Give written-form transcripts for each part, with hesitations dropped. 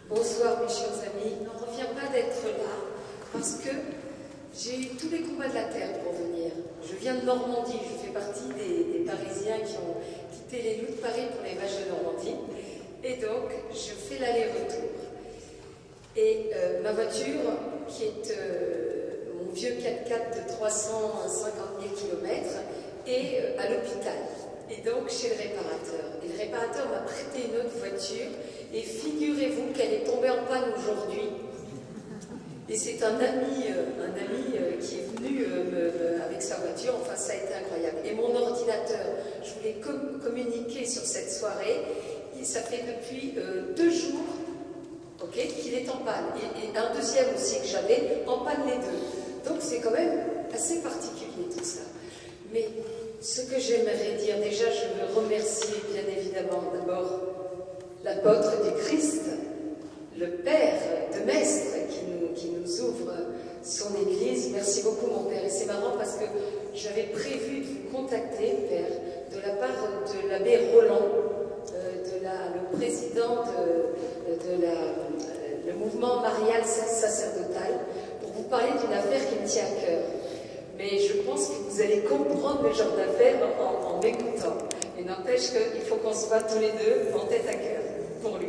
Bonsoir mes chers amis, on ne revient pas d'être là parce que j'ai eu tous les combats de la terre pour venir. Je viens de Normandie, je fais partie des Parisiens qui ont quitté les loups de Paris pour les vaches de Normandie. Et donc je fais l'aller-retour. Et ma voiture, qui est mon vieux 4x4 de 350 000 km, est à l'hôpital. Et donc chez le réparateur. Et le réparateur m'a prêté une autre voiture. Et figurez-vous qu'elle est tombée en panne aujourd'hui. Et c'est un ami qui est venu avec sa voiture. Enfin, ça a été incroyable. Et mon ordinateur, je voulais communiquer sur cette soirée. Et ça fait depuis 2 jours qu'il est en panne. Et un deuxième aussi que j'avais, en panne les deux. Donc c'est quand même assez particulier tout ça. Mais ce que j'aimerais dire, déjà je veux remercier bien évidemment d'abord l'apôtre du Christ, le Père de Mestre qui nous ouvre son Église. Merci beaucoup mon Père. Et c'est marrant parce que j'avais prévu de vous contacter, Père, de la part de l'abbé Roland, le président le mouvement marial sacerdotal, pour vous parler d'une affaire qui me tient à cœur. Mais je pense que vous allez comprendre le genre d'affaire en m'écoutant. Et n'empêche qu'il faut qu'on se voit tous les deux en tête à cœur, pour lui.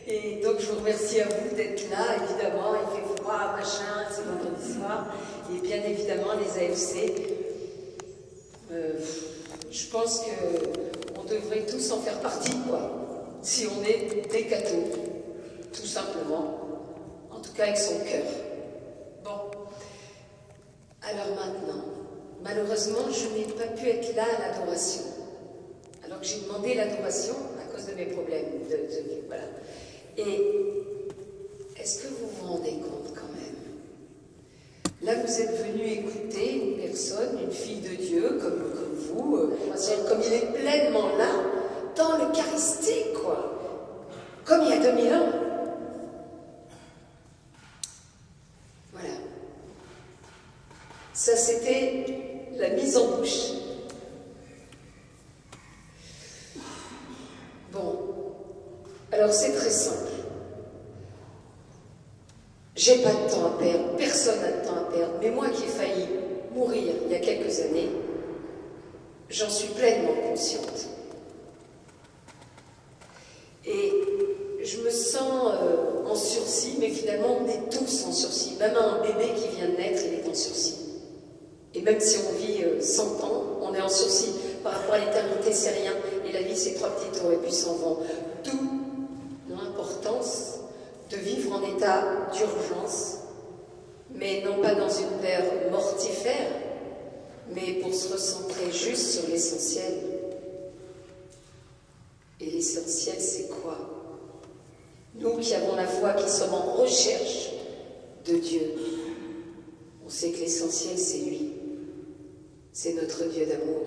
Et donc je vous remercie à vous d'être là, évidemment. Il fait froid, machin, c'est vendredi soir. Et bien évidemment, les AFC. Je pense qu'on devrait tous en faire partie, quoi. Si on est des cathos, tout simplement. En tout cas avec son cœur. Bon. Alors maintenant, malheureusement, je n'ai pas pu être là à l'adoration. Alors que j'ai demandé l'adoration à cause de mes problèmes. Voilà. Et est-ce que vous vous rendez compte quand même? Là, vous êtes venu écouter une personne, une fille de Dieu, comme vous, comme il est pleinement là, dans l'Eucharistie, quoi. Comme il y a 2000 ans. Voilà. Ça, c'était la mise en bouche. Bon. Alors, c'est très simple. J'ai pas de temps à perdre, personne n'a de temps à perdre, mais moi qui ai failli mourir il y a quelques années, j'en suis pleinement consciente. Et je me sens en sursis, mais finalement on est tous en sursis. Même un bébé qui vient de naître, il est en sursis. Et même si on vit 100 ans, on est en sursis. Par rapport à l'éternité, c'est rien. Et la vie, c'est 3 petits tours et puis s'en vont. D'où l'importance de vivre en état d'urgence, mais non pas dans une peur mortifère, mais pour se recentrer juste sur l'essentiel. Et l'essentiel, c'est quoi? Nous qui avons la foi, qui sommes en recherche de Dieu, on sait que l'essentiel, c'est lui. C'est notre Dieu d'amour.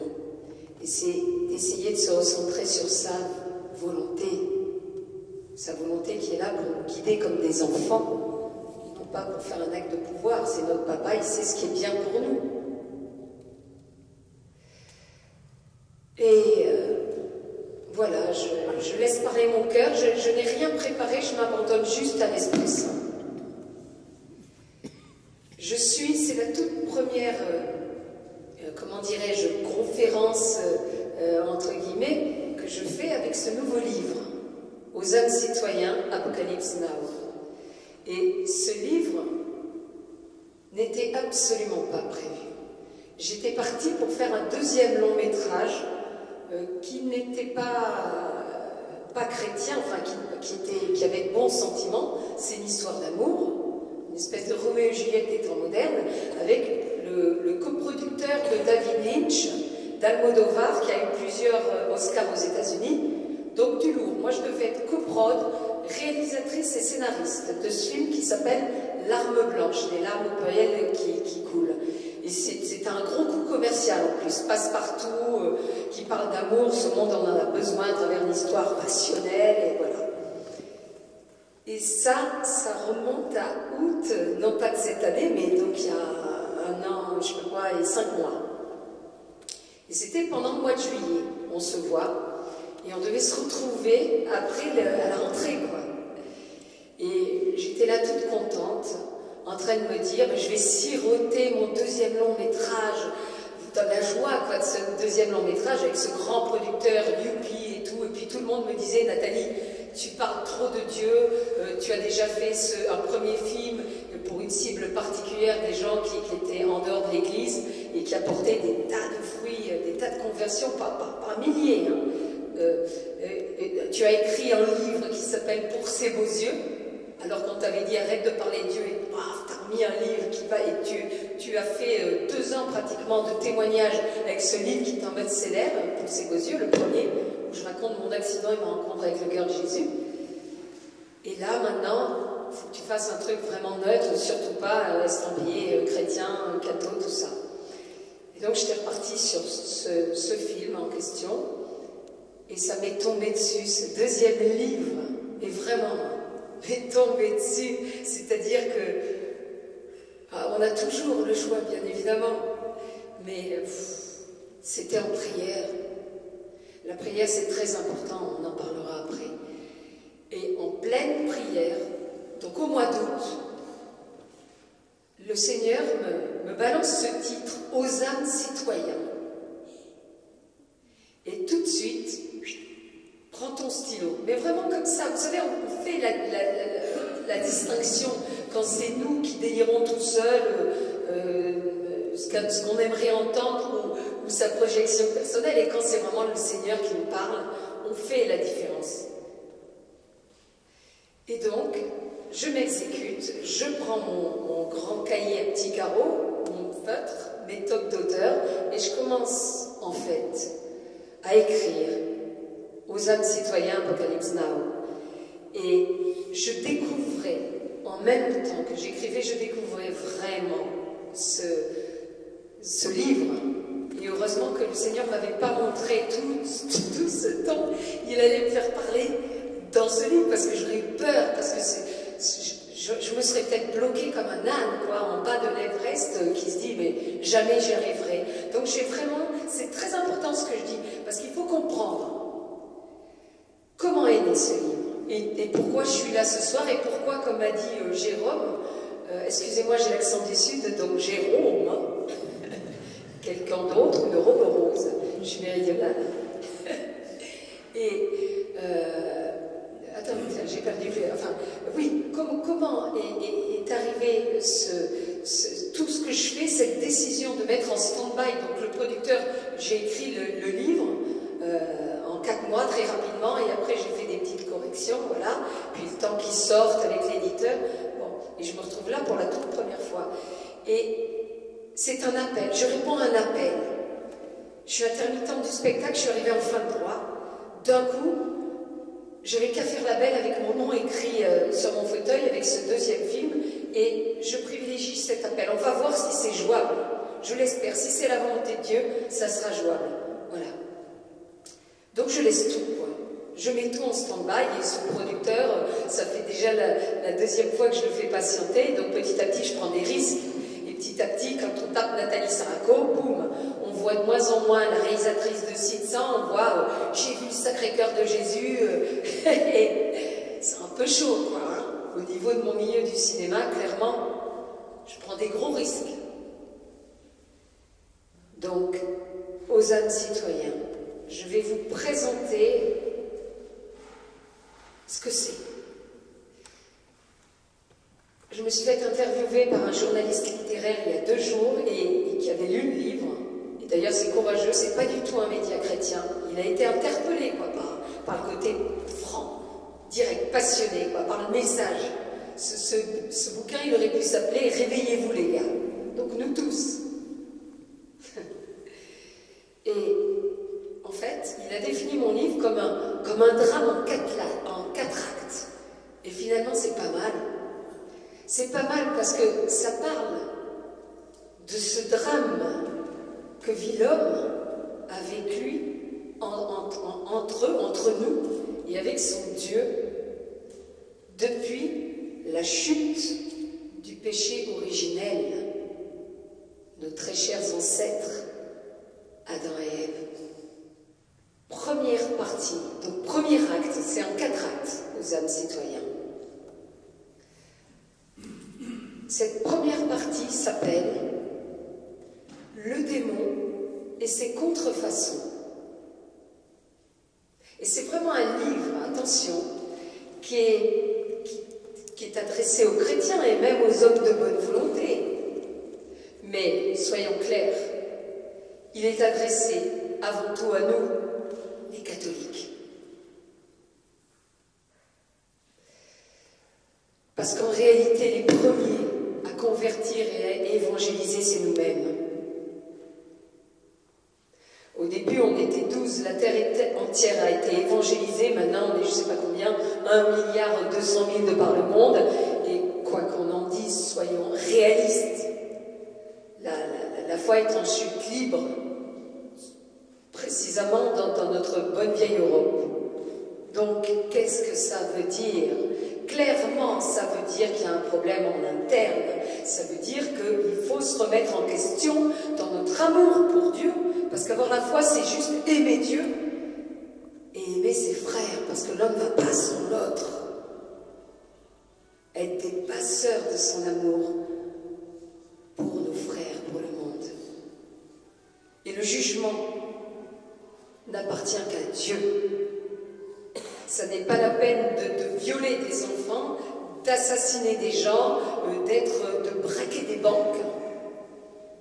Et c'est d'essayer de se recentrer sur sa volonté. Sa volonté qui est là pour nous guider comme des enfants, non pas pour faire un acte de pouvoir. C'est notre papa, il sait ce qui est bien pour nous. Et voilà, je laisse parler mon cœur, je n'ai rien préparé, je m'abandonne juste à l'Esprit Saint. C'est la toute première, comment dirais-je, conférence, entre guillemets, que je fais avec ce nouveau livre. Aux âmes citoyens, Apocalypse Now. Et ce livre n'était absolument pas prévu. J'étais partie pour faire un deuxième long métrage qui n'était pas chrétien, enfin qui avait de bons sentiments. C'est une histoire d'amour, une espèce de Roméo et Juliette des temps modernes, avec le coproducteur de David Lynch, d'Almodovar, qui a eu plusieurs Oscars aux États-Unis. Donc du lourd. Moi je devais être coprod, réalisatrice et scénariste de ce film qui s'appelle Larmes blanches, les larmes au pluriel qui coulent. Et c'est un gros coup commercial en plus, passe-partout, qui parle d'amour, ce monde en a besoin à travers une histoire passionnelle, et voilà. Et ça remonte à août, non pas de cette année, mais donc il y a 1 an, je sais pas quoi, et 5 mois. Et c'était pendant le mois de juillet, on se voit. Et on devait se retrouver après à la rentrée, en train de me dire, je vais siroter mon deuxième long métrage, dans la joie quoi, de ce deuxième long métrage avec ce grand producteur, youpi et tout. Et puis tout le monde me disait, Nathalie, tu parles trop de Dieu, tu as déjà fait un premier film pour une cible particulière, des gens qui étaient en dehors de l'église et qui apportaient des tas de fruits, des tas de conversions par milliers. Hein. Tu as écrit un livre qui s'appelle Pour ses beaux yeux, alors qu'on t'avait dit arrête de parler de Dieu et tu as remis un livre qui va et tu as fait 2 ans pratiquement de témoignages avec ce livre qui est en best-seller, Pour ses beaux yeux, le premier, où je raconte mon accident et ma rencontre avec le cœur de Jésus. Et là maintenant, il faut que tu fasses un truc vraiment neutre, surtout pas estampillé chrétien, catho, tout ça. Et donc j'étais repartie sur ce film en question, et ça m'est tombé dessus, ce deuxième livre, et vraiment, m'est tombé dessus, c'est-à-dire que on a toujours le choix, bien évidemment, mais c'était en prière. La prière, c'est très important, on en parlera après. Et en pleine prière, donc au mois d'août, le Seigneur me balance ce titre, aux âmes citoyens. Et tout de suite, prends ton stylo. Mais vraiment comme ça, vous savez, on fait la distinction quand c'est nous qui délirons tout seuls ce qu'on aimerait entendre ou sa projection personnelle, et quand c'est vraiment le Seigneur qui nous parle, on fait la différence. Et donc, je m'exécute, je prends mon grand cahier à petits carreaux, mon feutre, mes toques d'auteur, et je commence en fait à écrire aux âmes citoyens Apocalypse Now. Et je découvrais, en même temps que j'écrivais, je découvrais vraiment ce livre. Et heureusement que le Seigneur ne m'avait pas montré tout ce temps. Il allait me faire parler dans ce livre, parce que j'aurais eu peur, parce que je me serais peut-être bloquée comme un âne, quoi, en bas de l'Everest, qui se dit, mais jamais j'y arriverai. Donc c'est très important ce que je dis, parce qu'il faut comprendre comment est né ce livre, et pourquoi je suis là ce soir, et pourquoi, comme m'a dit Jérôme, excusez-moi, j'ai l'accent du Sud, donc Jérôme, quelqu'un d'autre, une robe rose, je suis méridionale. Et attends, j'ai perdu. Enfin, oui, comment est arrivé tout ce que je fais, cette décision de mettre en stand-by. Donc le producteur, j'ai écrit le livre en 4 mois très rapidement, et après j'ai fait des petites corrections, voilà. Puis le temps qu'il sorte avec l'éditeur, bon, et je me retrouve là pour la toute première fois. Et c'est un appel. Je réponds à un appel. Je suis intermittente du spectacle, je suis arrivée en fin de droit. D'un coup, je n'avais qu'à faire la belle avec mon nom écrit sur mon fauteuil avec ce deuxième film, et je privilégie cet appel. On va voir si c'est jouable. Je l'espère. Si c'est la volonté de Dieu, ça sera jouable. Voilà. Donc je laisse tout, quoi. Je mets tout en stand-by, et ce producteur, ça fait déjà la deuxième fois que je le fais patienter, donc petit à petit je prends des risques. Et petit à petit, quand on tape Nathalie Saraco, boum, on voit de moins en moins la réalisatrice de Sitsan, on voit j'ai vu le Sacré-Cœur de Jésus, et c'est un peu chaud, quoi. Hein. Au niveau de mon milieu du cinéma, clairement, je prends des gros risques. Donc, aux âmes citoyens, je vais vous présenter ce que c'est. Je me suis fait interviewer par un journaliste littéraire il y a 2 jours et qui avait lu le livre. Et d'ailleurs, c'est courageux, c'est pas du tout un média chrétien. Il a été interpellé, quoi, par le côté franc, direct, passionné, quoi, par le message. Ce bouquin, il aurait pu s'appeler « Réveillez-vous les gars ». Donc nous tous. Et en fait, il a défini mon livre comme un drame en 4 actes. Et finalement, c'est pas mal. C'est pas mal parce que ça parle de ce drame que vit l'homme avec lui, entre nous et avec son Dieu, depuis la chute du péché originel, nos très chers ancêtres, Adam et Ève. Première partie, donc premier acte, c'est en 4 actes aux âmes citoyens. Cette première partie s'appelle Le démon et ses contrefaçons. Et c'est vraiment un livre, attention, qui est adressé aux chrétiens et même aux hommes de bonne volonté. Mais, soyons clairs, il est adressé avant tout à nous, les catholiques. Parce qu'en réalité, les premiers à convertir et à évangéliser, c'est nous-mêmes. Au début, on était 12, la terre entière a été évangélisée. Maintenant, on est je ne sais pas combien, 1,2 milliard de par le monde. Et quoi qu'on en dise, soyons réalistes. La foi est en chute libre, précisément dans notre bonne vieille Europe. Donc, qu'est-ce que ça veut dire? Clairement, ça veut dire qu'il y a un problème en interne. Ça veut dire qu'il faut se remettre en question dans notre amour pour Dieu. Parce qu'avoir la foi, c'est juste aimer Dieu et aimer ses frères. Parce que l'homme va pas sans l'autre. Être des passeurs de son amour pour nos frères, pour le monde. Et le jugement n'appartient qu'à Dieu. Ça n'est pas la peine de violer des enfants, d'assassiner des gens, de braquer des banques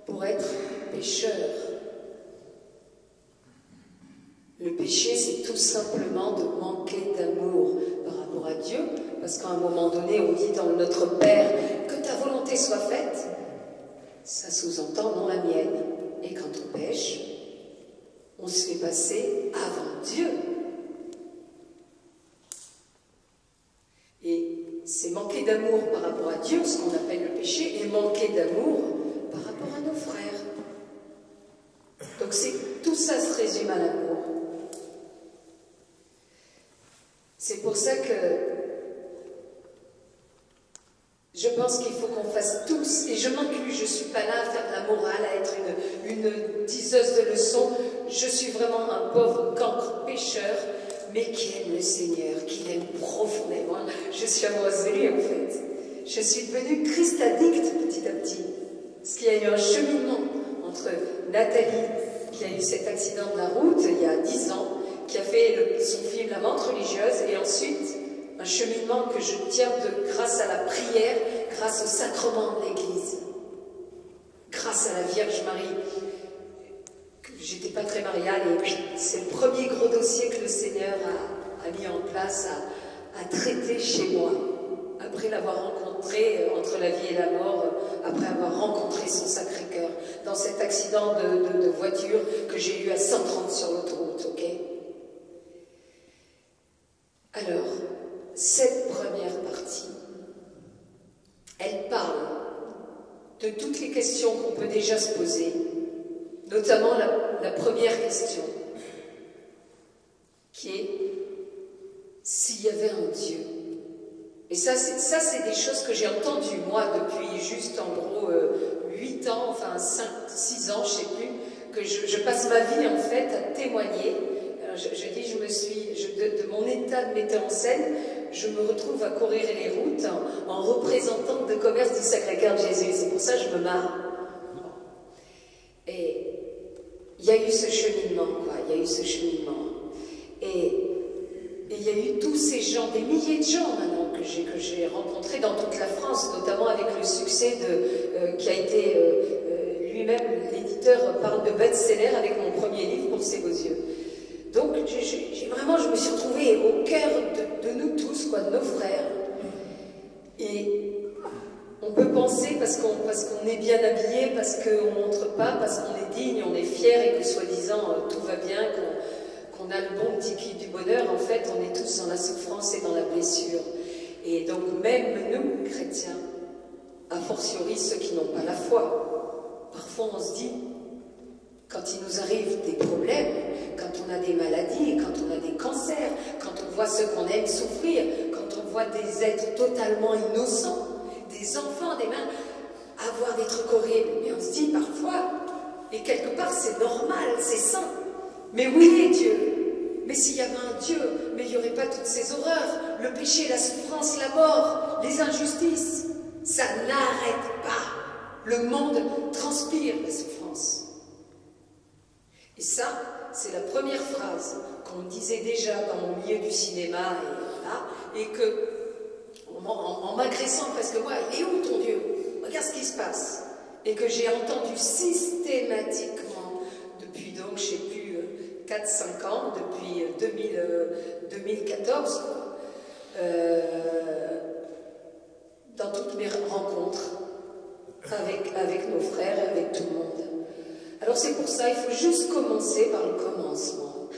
pour être pécheur. Le péché, c'est tout simplement de manquer d'amour par rapport à Dieu, parce qu'à un moment donné, on dit dans notre Père que ta volonté soit faite. Ça sous-entend non la mienne. Et quand on pêche, on se fait passer avant Dieu. Et c'est manquer d'amour par rapport à Dieu, ce qu'on appelle le péché, et manquer d'amour par rapport à nos frères. Donc tout ça se résume à l'amour. C'est pour ça que je pense qu'il faut qu'on fasse tous, et je m'inclus, je ne suis pas là à faire de la morale, à être une diseuse de leçons. Je suis vraiment un pauvre cancre pécheur, mais qui aime le Seigneur, qui l'aime profondément. Je suis amoureuse de lui, en fait. Je suis devenue Christ addict petit à petit. Parce qu'il y a eu un cheminement entre Nathalie, qui a eu cet accident de la route il y a 10 ans, qui a fait son film La Menthe religieuse, et ensuite un cheminement que je tiens grâce à la prière, grâce au sacrement de l'Église, grâce à la Vierge Marie. J'étais pas très mariale, et puis c'est le premier gros dossier que le Seigneur a mis en place, à traiter chez moi, après l'avoir rencontré entre la vie et la mort, après avoir rencontré son Sacré-Cœur, dans cet accident de voiture que j'ai eu à 130 sur l'autoroute, ok? Alors, cette première partie, elle parle de toutes les questions qu'on peut déjà se poser, notamment la première question, qui est s'il y avait un Dieu. Et ça c'est des choses que j'ai entendues, moi, depuis juste en gros 8 ans, enfin 5, 6 ans, je ne sais plus, que je passe ma vie en fait à témoigner. Alors, je dis, de mon état de metteur en scène, je me retrouve à courir les routes en représentante de commerce du Sacré-Cœur de Jésus. C'est pour ça que je me marre. Et il y a eu ce cheminement, quoi. Il y a eu ce cheminement. Et il y a eu tous ces gens, des milliers de gens maintenant que j'ai rencontrés dans toute la France, notamment avec le succès qui a été lui-même, l'éditeur parle de best-seller avec mon premier livre, Pour ces beaux yeux. Donc je me suis retrouvée au cœur de nous tous, quoi, de nos frères. Et on peut penser, parce qu'on est bien habillé, parce qu'on ne montre pas, parce qu'on est digne, on est fier et que soi-disant tout va bien, qu'on a le bon petit kit du bonheur, en fait on est tous dans la souffrance et dans la blessure. Et donc même nous, chrétiens, a fortiori ceux qui n'ont pas la foi, parfois on se dit, quand il nous arrive des problèmes, quand on a des maladies, quand on a des cancers, quand on voit ceux qu'on aime souffrir, quand on voit des êtres totalement innocents, des enfants, des mains, avoir des trucs horribles. Mais on se dit parfois, et quelque part c'est normal, c'est sain. Mais oui, Dieu, mais s'il y avait un Dieu, mais il n'y aurait pas toutes ces horreurs, le péché, la souffrance, la mort, les injustices. Ça n'arrête pas. Le monde transpire la souffrance. Et ça, c'est la première phrase qu'on disait déjà dans mon milieu du cinéma et que, en m'agressant presque moi, il est où ton Dieu? Regarde ce qui se passe. Et que j'ai entendu systématiquement depuis donc, je ne sais plus, 4-5 ans, depuis 2014, dans toutes mes rencontres avec nos frères et avec tout le monde. Alors c'est pour ça, il faut juste commencer par le commencement.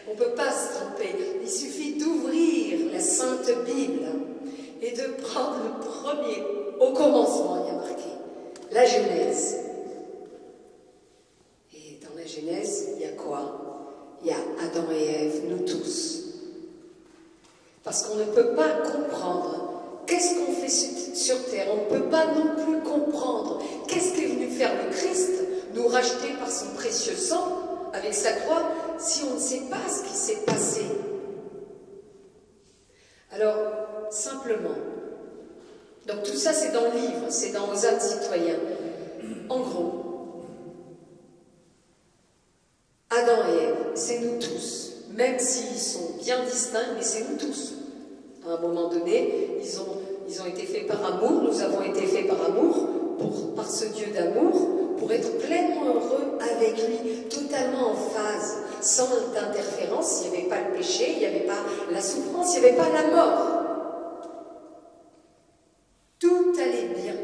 On ne peut pas se tromper. Il suffit d'ouvrir la Sainte Bible et de prendre le premier. Au commencement, il y a marqué la Genèse. Et dans la Genèse, il y a quoi? Il y a Adam et Ève, nous tous. Parce qu'on ne peut pas comprendre qu'est-ce qu'on fait sur terre. On ne peut pas non plus comprendre qu'est-ce qu'est venu faire le Christ, nous racheter par son précieux sang, avec sa croix, si on ne sait pas ce qui s'est passé. Alors, simplement, donc tout ça c'est dans le livre, c'est dans Aux âmes citoyens. En gros, Adam et Ève, c'est nous tous, même s'ils sont bien distincts, mais c'est nous tous. À un moment donné, ils ont été faits par amour, nous avons été faits par amour, par ce Dieu d'amour, pour être pleinement heureux avec lui, totalement en phase, sans interférence. Il n'y avait pas le péché, il n'y avait pas la souffrance, il n'y avait pas la mort. Tout allait bien.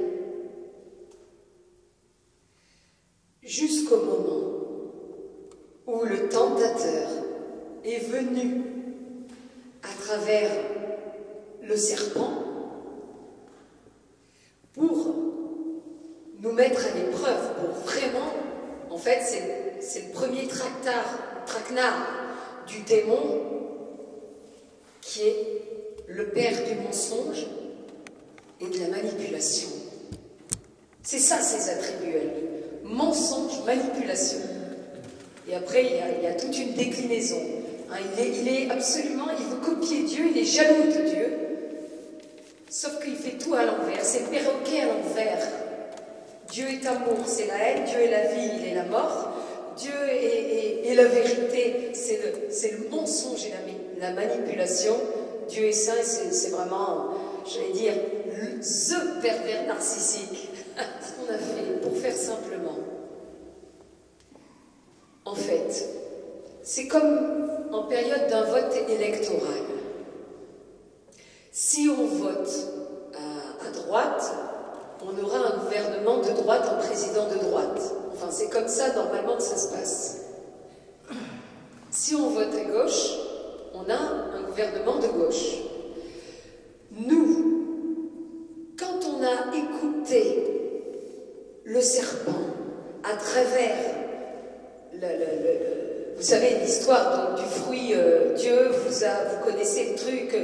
Jusqu'au moment où le tentateur est venu à travers le serpent pour nous mettre à l'épreuve, pour vraiment, en fait, c'est le premier traquenard du démon qui est le père du mensonge et de la manipulation. C'est ça ses attributs à lui. Mensonge, manipulation. Et après, il y a toute une déclinaison. Hein, il est absolument, il veut copier Dieu, il est jaloux de Dieu. Sauf qu'il fait tout à l'envers, c'est le perroquet à l'envers. Dieu est amour, c'est la haine, Dieu est la vie, il est la mort. Dieu est la vérité, c'est le mensonge et la manipulation. Dieu est saint, c'est vraiment, j'allais dire, le pervers narcissique. Ce qu'on a fait, pour faire simplement. En fait, c'est comme en période d'un vote électoral. Si on vote à droite, on aura un gouvernement de droite, un président de droite. Enfin, c'est comme ça normalement que ça se passe. Si on vote à gauche, on a un gouvernement de gauche. Nous, quand on a écouté le serpent à travers vous savez l'histoire du fruit, Dieu vous connaissez le truc,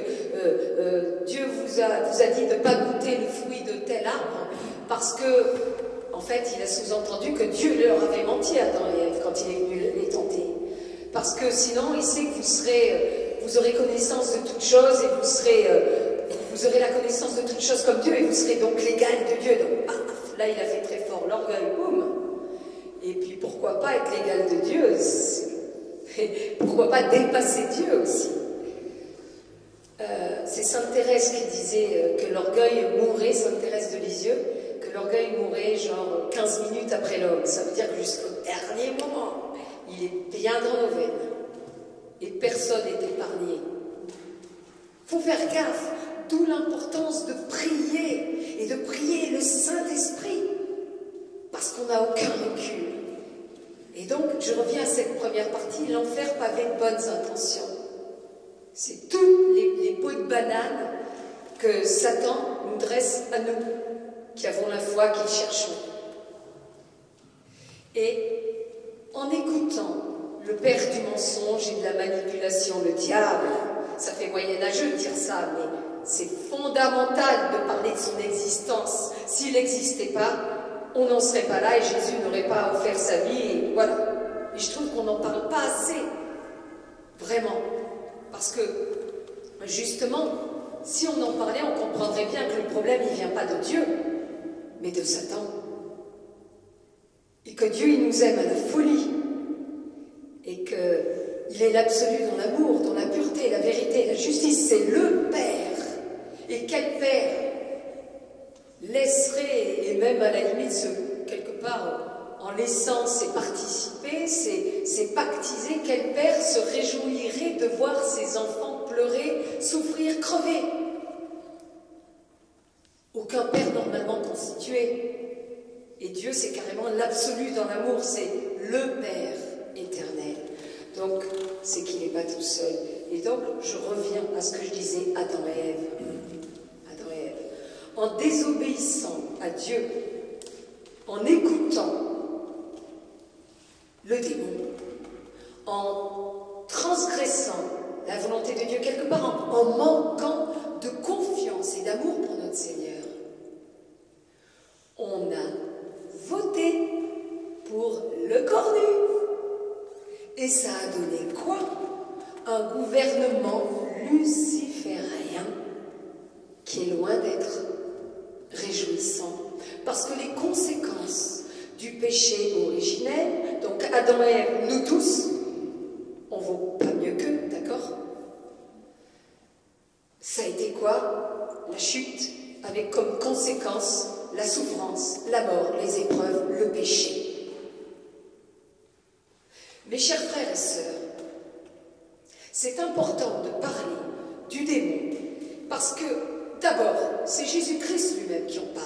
Dieu vous a dit de ne pas goûter le fruit de tel arbre, parce que, en fait, il a sous-entendu que Dieu leur avait menti à Adam et Ève quand il est venu les tenter. Parce que sinon, il sait que vous aurez connaissance de toutes choses et vous aurez la connaissance de toutes choses comme Dieu et vous serez donc l'égal de Dieu. Donc, paf, là, il a fait très fort l'orgueil, boum. Et puis, pourquoi pas être l'égal de Dieu? Pourquoi pas dépasser Dieu aussi? C'est Sainte Thérèse qui disait que l'orgueil mourrait, Sainte Thérèse de Lisieux, que l'orgueil mourrait genre 15 minutes après l'homme. Ça veut dire que jusqu'au dernier moment, il est bien dans nos veines. Et personne n'est épargné. Il faut faire gaffe, d'où l'importance de prier, et de prier le Saint-Esprit, parce qu'on n'a aucun recul. Et donc, je reviens à cette première partie, l'enfer pavé de bonnes intentions. C'est tous les pots de banane que Satan nous dresse à nous, qui avons la foi, qui cherchons. Et en écoutant le père du mensonge et de la manipulation, le diable, ça fait moyenâgeux de dire ça, mais c'est fondamental de parler de son existence. S'il n'existait pas, on n'en serait pas là et Jésus n'aurait pas offert sa vie, et voilà. Et je trouve qu'on n'en parle pas assez, vraiment. Parce que, justement, si on en parlait, on comprendrait bien que le problème, il ne vient pas de Dieu, mais de Satan. Et que Dieu, il nous aime à la folie. Et qu'il est l'absolu dans l'amour, dans la pureté, la vérité, la justice. C'est le Père. Et quel Père laisserait, et même à la limite, quelque part, en laissant ses participer, ses pactiser, quel Père se réjouirait de voir ses enfants pleurer, souffrir, crever? Aucun Père normalement constitué. Et Dieu, c'est carrément l'absolu dans l'amour, c'est le Père éternel. Donc, c'est qu'il n'est pas tout seul. Et donc, je reviens à ce que je disais, Adam et Ève. Adam et Ève. En désobéissant à Dieu, en écoutant le démon, en transgressant la volonté de Dieu quelque part, en manquant de confiance et d'amour pour notre Seigneur, on a voté pour le cornu. Et ça a donné quoi? Un gouvernement luciférien qui est loin d'être réjouissant. Parce que les conséquences du péché originel, donc Adam et Ève, nous tous, on vaut pas mieux qu'eux, d'accord? Ça a été quoi? La chute, avec comme conséquence la souffrance, la mort, les épreuves, le péché. Mes chers frères et sœurs, c'est important de parler du démon parce que, d'abord, c'est Jésus-Christ lui-même qui en parle.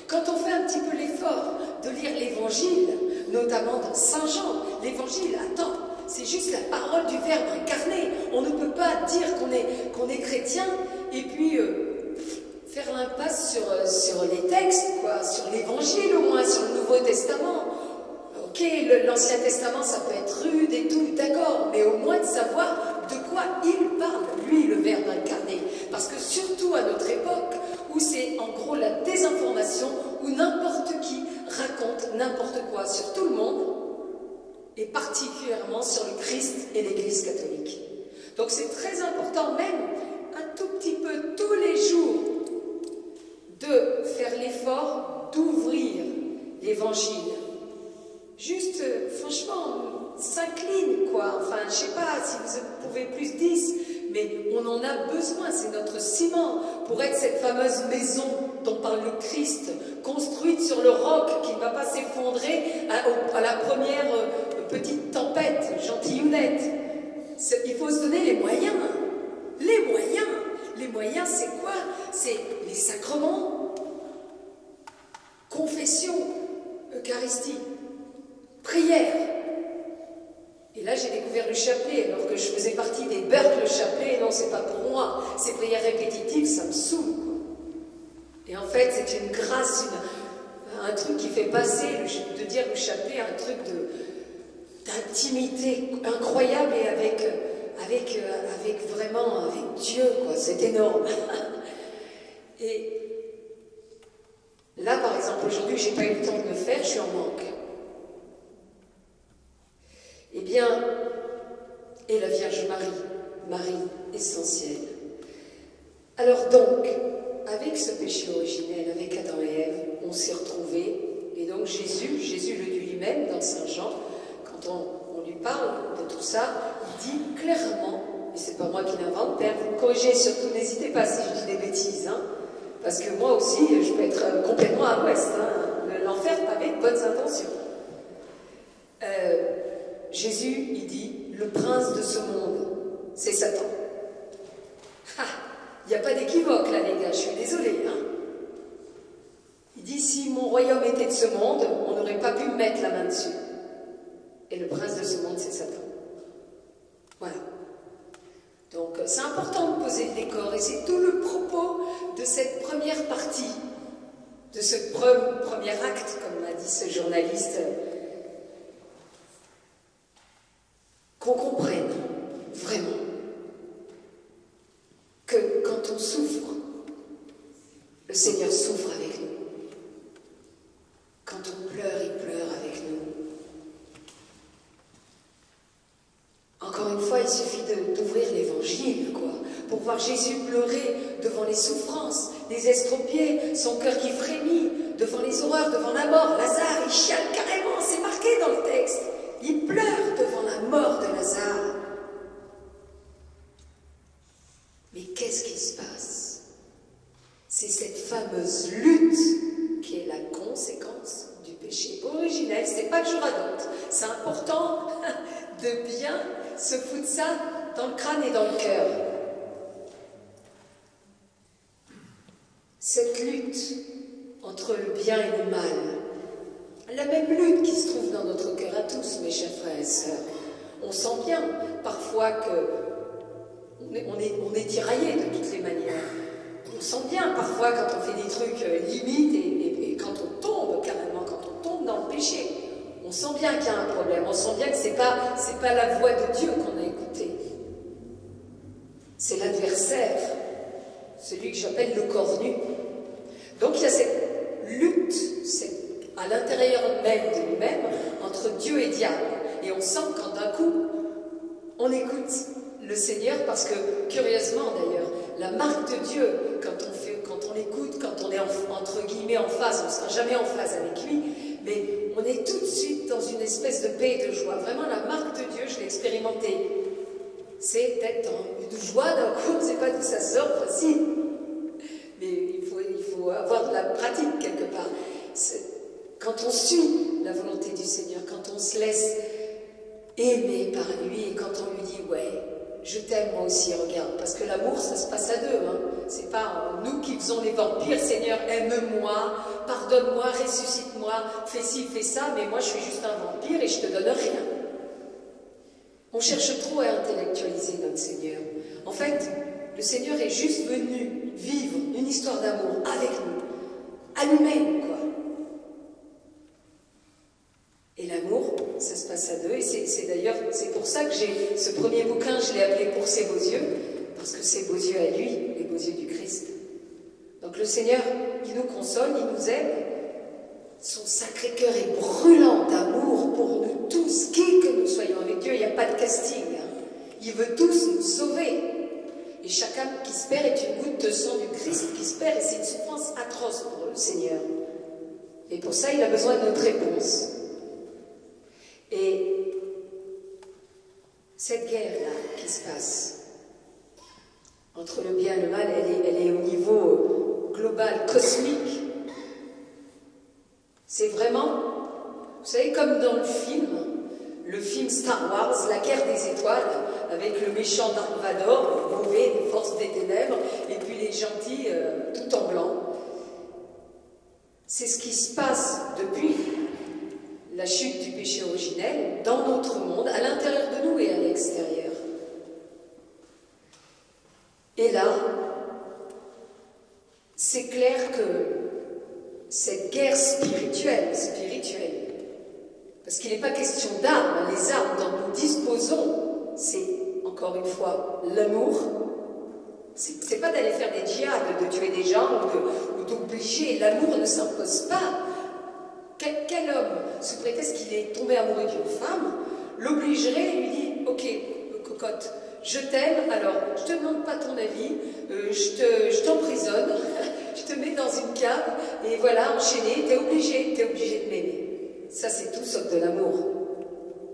Quand on fait un petit peu l'effort de lire l'Évangile, notamment dans Saint Jean, l'Évangile, attends, c'est juste la parole du Verbe incarné. On ne peut pas dire qu'on est chrétien et puis faire l'impasse sur les textes, quoi, sur l'Évangile au moins, sur le Nouveau Testament. Ok, l'Ancien Testament, ça peut être rude et tout, d'accord, mais au moins de savoir de quoi il parle, lui, le Verbe incarné. Parce que surtout à notre époque, où c'est en gros la désinformation, où n'importe qui raconte n'importe quoi sur tout le monde, et particulièrement sur le Christ et l'Église catholique. Donc c'est très important, même un tout petit peu tous les jours, de faire l'effort d'ouvrir l'Évangile. Juste, franchement, 5 lignes, quoi. Enfin, je sais pas si vous pouvez plus 10, mais on en a besoin. C'est notre ciment pour être cette fameuse maison dont parle le Christ, construite sur le roc qui ne va pas s'effondrer à la première petite tempête gentillounette. Il faut se donner les moyens. Les moyens. Les moyens, c'est quoi? C'est les sacrements, confession, Eucharistie, prière. Et là, j'ai découvert le chapelet, alors que je faisais partie des Berthe le chapelet. Non, c'est pas pour moi. Ces prières répétitives, ça me saoule, quoi. Et en fait, c'est une grâce, un truc qui fait passer, de dire le chapelet, un truc d'intimité incroyable et avec vraiment, avec Dieu, quoi. C'est énorme. Et là, par exemple, aujourd'hui, j'ai pas eu le temps de le faire, je suis en manque. Eh bien, et la Vierge Marie essentielle. Alors donc, avec ce péché originel, avec Adam et Ève, on s'est retrouvés, et donc Jésus le dit lui-même dans Saint Jean, quand on lui parle de tout ça, il dit clairement, et c'est pas moi qui l'invente, Père, vous me corrigez surtout, n'hésitez pas si je dis des bêtises, hein, parce que moi aussi, je peux être complètement à l'ouest, hein, l'enfer pavé de bonnes intentions. Jésus, il dit, le prince de ce monde, c'est Satan. Il n'y a pas d'équivoque là, les gars, je suis désolée. Hein. Il dit, si mon royaume était de ce monde, on n'aurait pas pu mettre la main dessus. Et le prince de ce monde, c'est Satan. Voilà. Donc, c'est important de poser le décor, et c'est tout le propos de cette première partie, de ce premier acte, comme m'a dit ce journaliste, qu'on comprenne vraiment que quand on souffre, le Seigneur souffre avec nous. Quand on pleure, il pleure avec nous. Encore une fois, il suffit d'ouvrir l'Évangile, quoi, pour voir Jésus pleurer devant souffrance, des estropiés, son cœur qui frémit devant les horreurs, devant la mort. Lazare, il chiale carrément, c'est marqué dans le texte. Il pleure devant la mort de Lazare. Mais qu'est-ce qui se passe? C'est cette fameuse lutte qui est la conséquence du péché originel. C'est pas de jour à d'autre. C'est important de bien se foutre ça dans le crâne et dans le cœur. Cette lutte entre le bien et le mal, la même lutte qui se trouve dans notre cœur à tous, mes chers frères et sœurs. On sent bien parfois qu'on est tiraillé de toutes les manières. On sent bien parfois quand on fait des trucs limites et quand on tombe carrément, quand on tombe dans le péché. On sent bien qu'il y a un problème, on sent bien que c'est pas la voix de Dieu qu'on a écoutée. C'est l'adversaire, celui que j'appelle le corps nu. Donc il y a cette lutte à l'intérieur même de nous-mêmes entre Dieu et diable. Et on sent quand d'un coup, on écoute le Seigneur parce que, curieusement d'ailleurs, la marque de Dieu, quand on l'écoute, quand on est entre guillemets en phase, on ne sera jamais en phase avec lui, mais on est tout de suite dans une espèce de paix et de joie. Vraiment, la marque de Dieu, je l'ai expérimenté. C'est d'être dans une joie d'un coup, on ne sait pas d'où ça sort, facile. Mais il faut avoir de la pratique quelque part. Quand on suit la volonté du Seigneur, quand on se laisse aimer par lui et quand on lui dit « ouais, je t'aime moi aussi, regarde », parce que l'amour, ça se passe à deux. Hein. C'est pas nous qui faisons les vampires, Seigneur, aime-moi, pardonne-moi, ressuscite-moi, fais ci, fais ça, mais moi je suis juste un vampire et je te donne rien. On cherche trop à intellectualiser notre Seigneur. En fait, le Seigneur est juste venu vivre une histoire d'amour avec nous, à nous-mêmes, quoi. Et l'amour, ça se passe à deux. Et c'est pour ça que j'ai ce premier bouquin, je l'ai appelé Pour ses beaux yeux, parce que ses beaux yeux à lui, les beaux yeux du Christ. Donc le Seigneur, il nous console, il nous aime. Son sacré cœur est brûlant d'amour pour nous tous, qui que nous soyons avec Dieu, il n'y a pas de casting. Hein. Il veut tous nous sauver. Et chaque âme qui se perd est une goutte de sang du Christ qui se perd, et c'est une souffrance atroce pour le Seigneur. Et pour ça, il a besoin de notre réponse. Et cette guerre-là qui se passe entre le bien et le mal, elle est au niveau global, cosmique. C'est vraiment, vous savez, comme dans le film Star Wars, la guerre des étoiles, avec le méchant Dark Vador, le mauvais, les forces des ténèbres, et puis les gentils tout en blanc. C'est ce qui se passe depuis la chute du péché originel dans notre monde, à l'intérieur de nous et à l'extérieur. Et là, c'est clair que cette guerre spirituelle, parce qu'il n'est pas question d'armes, les armes dont nous disposons, c'est encore une fois l'amour. C'est pas d'aller faire des djihad, de tuer des gens ou d'obliger. L'amour ne s'impose pas. Quel homme, sous prétexte qu'il est tombé amoureux d'une femme, l'obligerait et lui dit « Ok, cocotte, je t'aime, alors je te demande pas ton avis, je t'emprisonne, je te mets dans une cave, et voilà, enchaîné, t'es obligé de m'aimer. » Ça, c'est tout sauf de l'amour.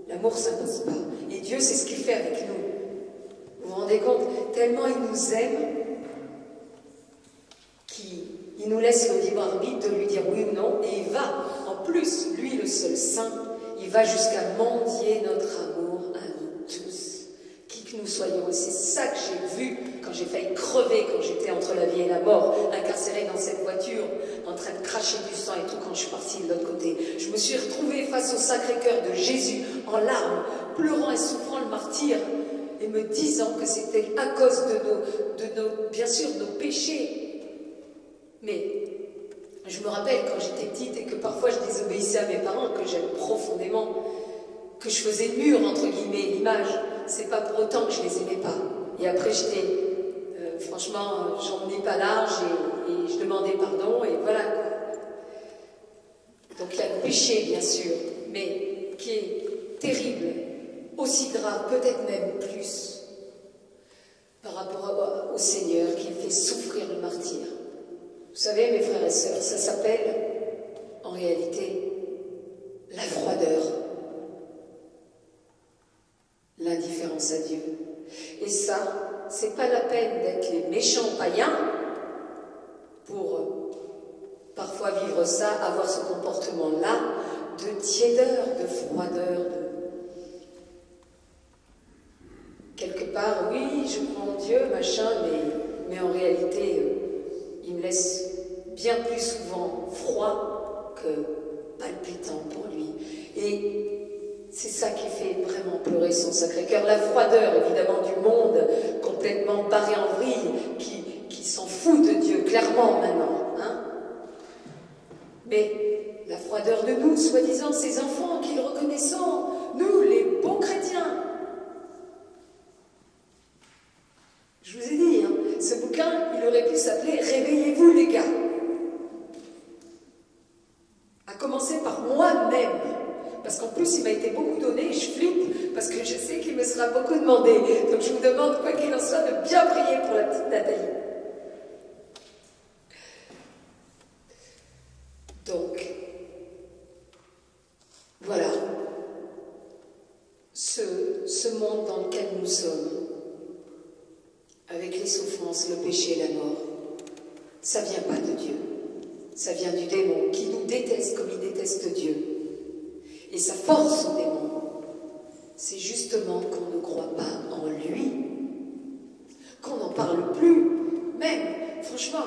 L'amour ne s'impose pas. Et Dieu, c'est ce qu'il fait avec nous. Vous vous rendez compte? Tellement il nous aime qu'il nous laisse le libre arbitre de lui dire oui ou non, et il va, en plus, lui le seul saint, il va jusqu'à mendier notre amour à nous tous, qui que nous soyons. Et c'est ça que j'ai vu quand j'ai failli crever, quand j'étais entre la vie et la mort, incarcérée dans cette voiture, en train de cracher du sang et tout, quand je suis partie de l'autre côté. Je me suis retrouvée face au Sacré-Cœur de Jésus, en larmes, pleurant et souffrant le martyre, et me disant que c'était à cause de nos, bien sûr, nos péchés. Mais je me rappelle quand j'étais petite et que parfois je désobéissais à mes parents, que j'aime profondément, que je faisais le mur, entre guillemets, l'image. C'est pas pour autant que je les aimais pas. Et après, franchement, j'en menais pas large et je demandais pardon, et voilà quoi. Donc il y a le péché, bien sûr, mais qui est terrible, aussi grave, peut-être même plus, par rapport au Seigneur qui fait souffrir le martyr. Vous savez, mes frères et sœurs, ça s'appelle, en réalité, la froideur, l'indifférence à Dieu. Et ça, c'est pas la peine d'être les méchants païens pour parfois vivre ça, avoir ce comportement-là de tiédeur, de froideur, quelque part, oui, je crois en Dieu, machin, mais en réalité, il me laisse bien plus souvent froid que palpitant pour lui. Et c'est ça qui fait vraiment pleurer son Sacré-Cœur. La froideur, évidemment, du monde complètement barré en vrille, qui s'en fout de Dieu, clairement, maintenant. Hein, mais la froideur de nous, soi-disant, ces enfants qu'ils reconnaissons, nous, les bons chrétiens. Je vous ai dit, hein, ce bouquin, il aurait pu s'appeler « Réveillez-vous, les gars ». À commencer par moi-même. Parce qu'en plus, il m'a été beaucoup donné, et je flippe, parce que je sais qu'il me sera beaucoup demandé. Donc je vous demande, quoi qu'il en soit, de bien prier pour la petite Nathalie. Donc, voilà. Ce monde dans lequel nous sommes, avec les souffrances, le péché et la mort, ça vient pas de Dieu. Ça vient du démon qui nous déteste comme il déteste Dieu. Et sa force au démon, c'est justement qu'on ne croit pas en lui, qu'on n'en parle plus. Même, franchement,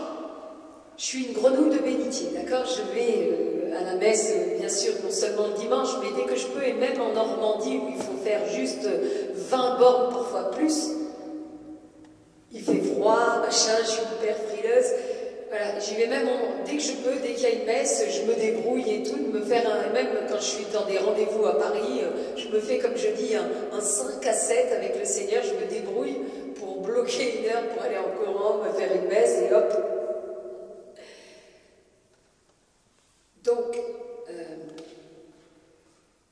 je suis une grenouille de bénitier, d'accord? Je vais à la messe, bien sûr, non seulement le dimanche, mais dès que je peux, et même en Normandie, où il faut faire juste 20 bornes, parfois plus. Il fait froid, machin, je suis hyper frileuse. Voilà, j'y vais même dès que je peux, dès qu'il y a une messe, je me débrouille et tout, de me faire même quand je suis dans des rendez-vous à Paris, je me fais, comme je dis, un 5 à 7 avec le Seigneur, je me débrouille pour bloquer une heure pour aller en courant, me faire une messe et hop. Donc,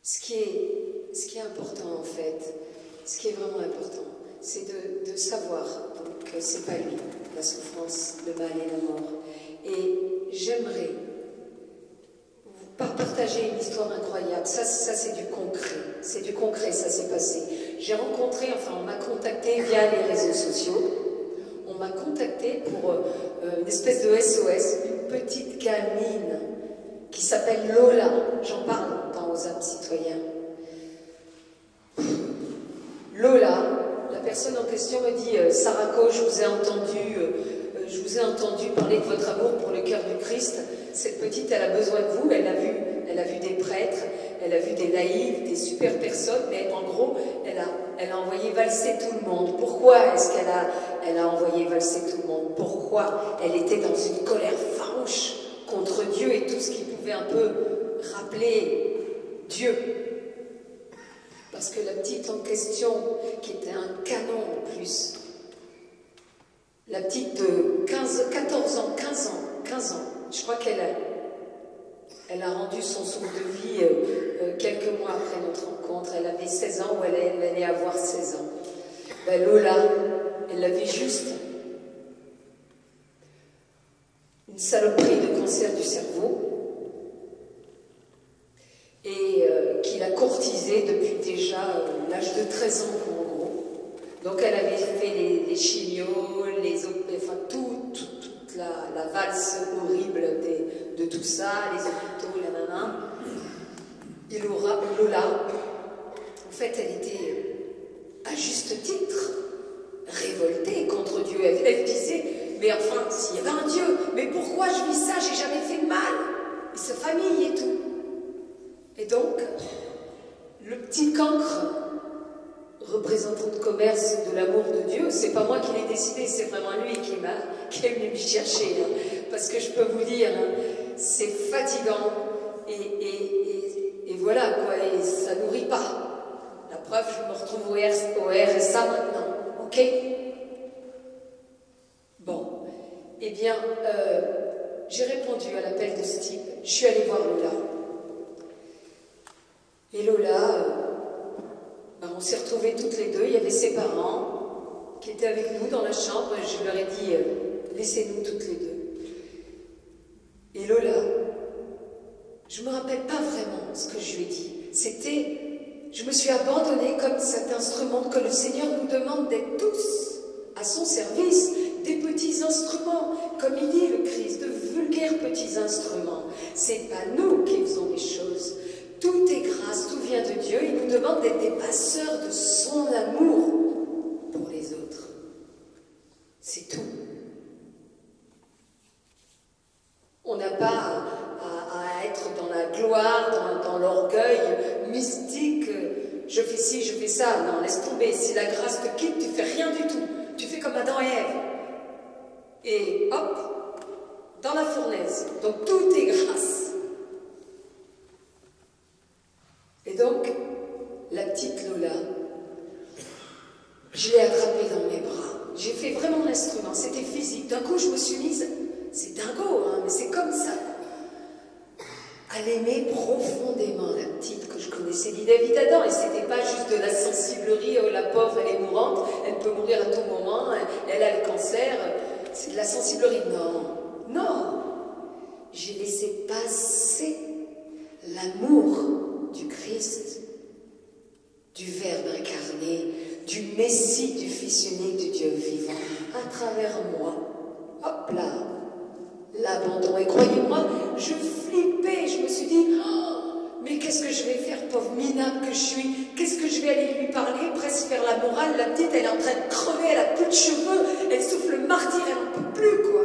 ce qui est important en fait, ce qui est vraiment important, c'est de savoir que c'est pas lui, la souffrance, le mal et la mort. Et j'aimerais vous partager une histoire incroyable. Ça c'est du concret. C'est du concret, ça s'est passé. J'ai rencontré, enfin on m'a contacté via les réseaux sociaux. On m'a contacté pour une espèce de SOS, une petite gamine qui s'appelle Lola. J'en parle dans Aux âmes citoyens. Lola, la personne en question me dit « Sarako, je vous ai entendu parler de votre amour pour le cœur du Christ. Cette petite, elle a besoin de vous. Elle a vu des prêtres, elle a vu des naïfs, des super personnes, mais en gros, elle a envoyé valser tout le monde. Pourquoi est-ce qu'elle a envoyé valser tout le monde? Pourquoi elle était dans une colère farouche contre Dieu et tout ce qui pouvait un peu rappeler Dieu? Parce que la petite en question, qui était un canon en plus, la petite de 14 ans, 15 ans, je crois qu'elle a rendu son souffle de vie quelques mois après notre rencontre. Elle avait 16 ans ou elle allait avoir 16 ans. Ben Lola, elle avait juste une saloperie de cancer du cerveau et qui l'a courtisée depuis déjà l'âge de 13 ans en gros. Donc elle avait fait les chimios, enfin toute la valse horrible de tout ça, les hôpitaux, la nana. Et Lola, en fait, elle était à juste titre révoltée contre Dieu. Elle disait, mais enfin, s'il y avait un Dieu, mais pourquoi je vis ça? J'ai jamais fait de mal. Et sa famille et tout. Et donc, le petit cancre, représentant de commerce de l'amour de Dieu, c'est pas moi qui l'ai décidé, c'est vraiment lui qui est venu me chercher. Hein, parce que je peux vous dire, hein, c'est fatigant et voilà quoi, et ça nourrit pas. La preuve, je me retrouve au RSA maintenant, ok? Bon, eh bien, j'ai répondu à l'appel de ce type, je suis allée voir Lola. Et Lola, on s'est retrouvés toutes les deux, il y avait ses parents qui étaient avec nous dans la chambre, et je leur ai dit, laissez-nous toutes les deux. je ne me rappelle pas vraiment ce que je lui ai dit. C'était, je me suis abandonnée comme cet instrument que le Seigneur nous demande d'être tous à son service, des petits instruments, comme il dit le Christ, de vulgaires petits instruments. C'est pas nous qui faisons les choses. Tout est grâce, tout vient de Dieu. Il nous demande d'être des passeurs de son amour pour les autres. C'est tout. On n'a pas à être dans la gloire, dans l'orgueil mystique. Je fais ci, je fais ça. Non, laisse tomber. Si la grâce te quitte, tu fais rien du tout. Tu fais comme Adam et Ève. Et hop, dans la fournaise. Donc tout est grâce. Et donc, la petite Lola, je l'ai attrapée dans mes bras. J'ai fait vraiment l'instrument, c'était physique. D'un coup, je me suis mise, c'est dingo, hein, mais c'est comme ça, à l'aimer profondément, la petite que je connaissais David Adam. Et c'était pas juste de la sensiblerie, oh la pauvre, elle est mourante, elle peut mourir à tout moment, elle a le cancer. C'est de la sensiblerie. Non, non. J'ai laissé passer l'amour du Christ, du Verbe incarné, du Messie, du Fils unique du Dieu vivant, à travers moi. Hop là, l'abandon. Et croyez-moi, je flippais, je me suis dit, oh, mais qu'est-ce que je vais faire, pauvre minable que je suis? Qu'est-ce que je vais aller lui parler, presque faire la morale? La petite, elle est en train de crever, elle a plus de cheveux, elle souffle le martyre, elle n'en peut plus, quoi.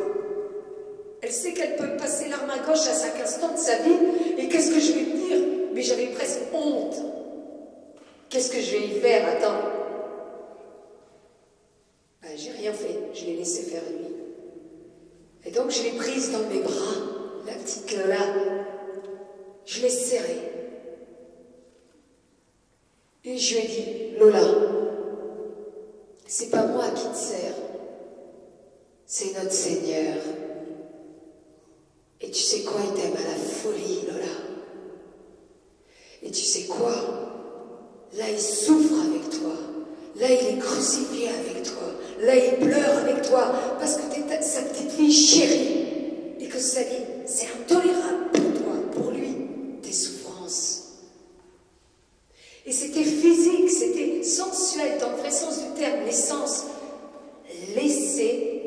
Elle sait qu'elle peut passer l'arme à gauche à chaque instant de sa vie, et qu'est-ce que je vais lui dire? Mais j'avais presque honte. Qu'est-ce que je vais y faire? Attends. Ben, j'ai rien fait, je l'ai laissé faire lui. Et donc je l'ai prise dans mes bras, la petite Lola. Je l'ai serrée. Et je lui ai dit, Lola, c'est pas moi qui te sers, c'est notre Seigneur. Et tu sais quoi, il t'aime à la folie, Lola. Et tu sais quoi? Là, il souffre avec toi. Là, il est crucifié avec toi. Là, il pleure avec toi. Parce que tu es sa petite fille chérie. Et que sa vie, c'est intolérable pour toi, pour lui, tes souffrances. Et c'était physique, c'était sensuel, dans le vrai sens du terme, l'essence. Laisser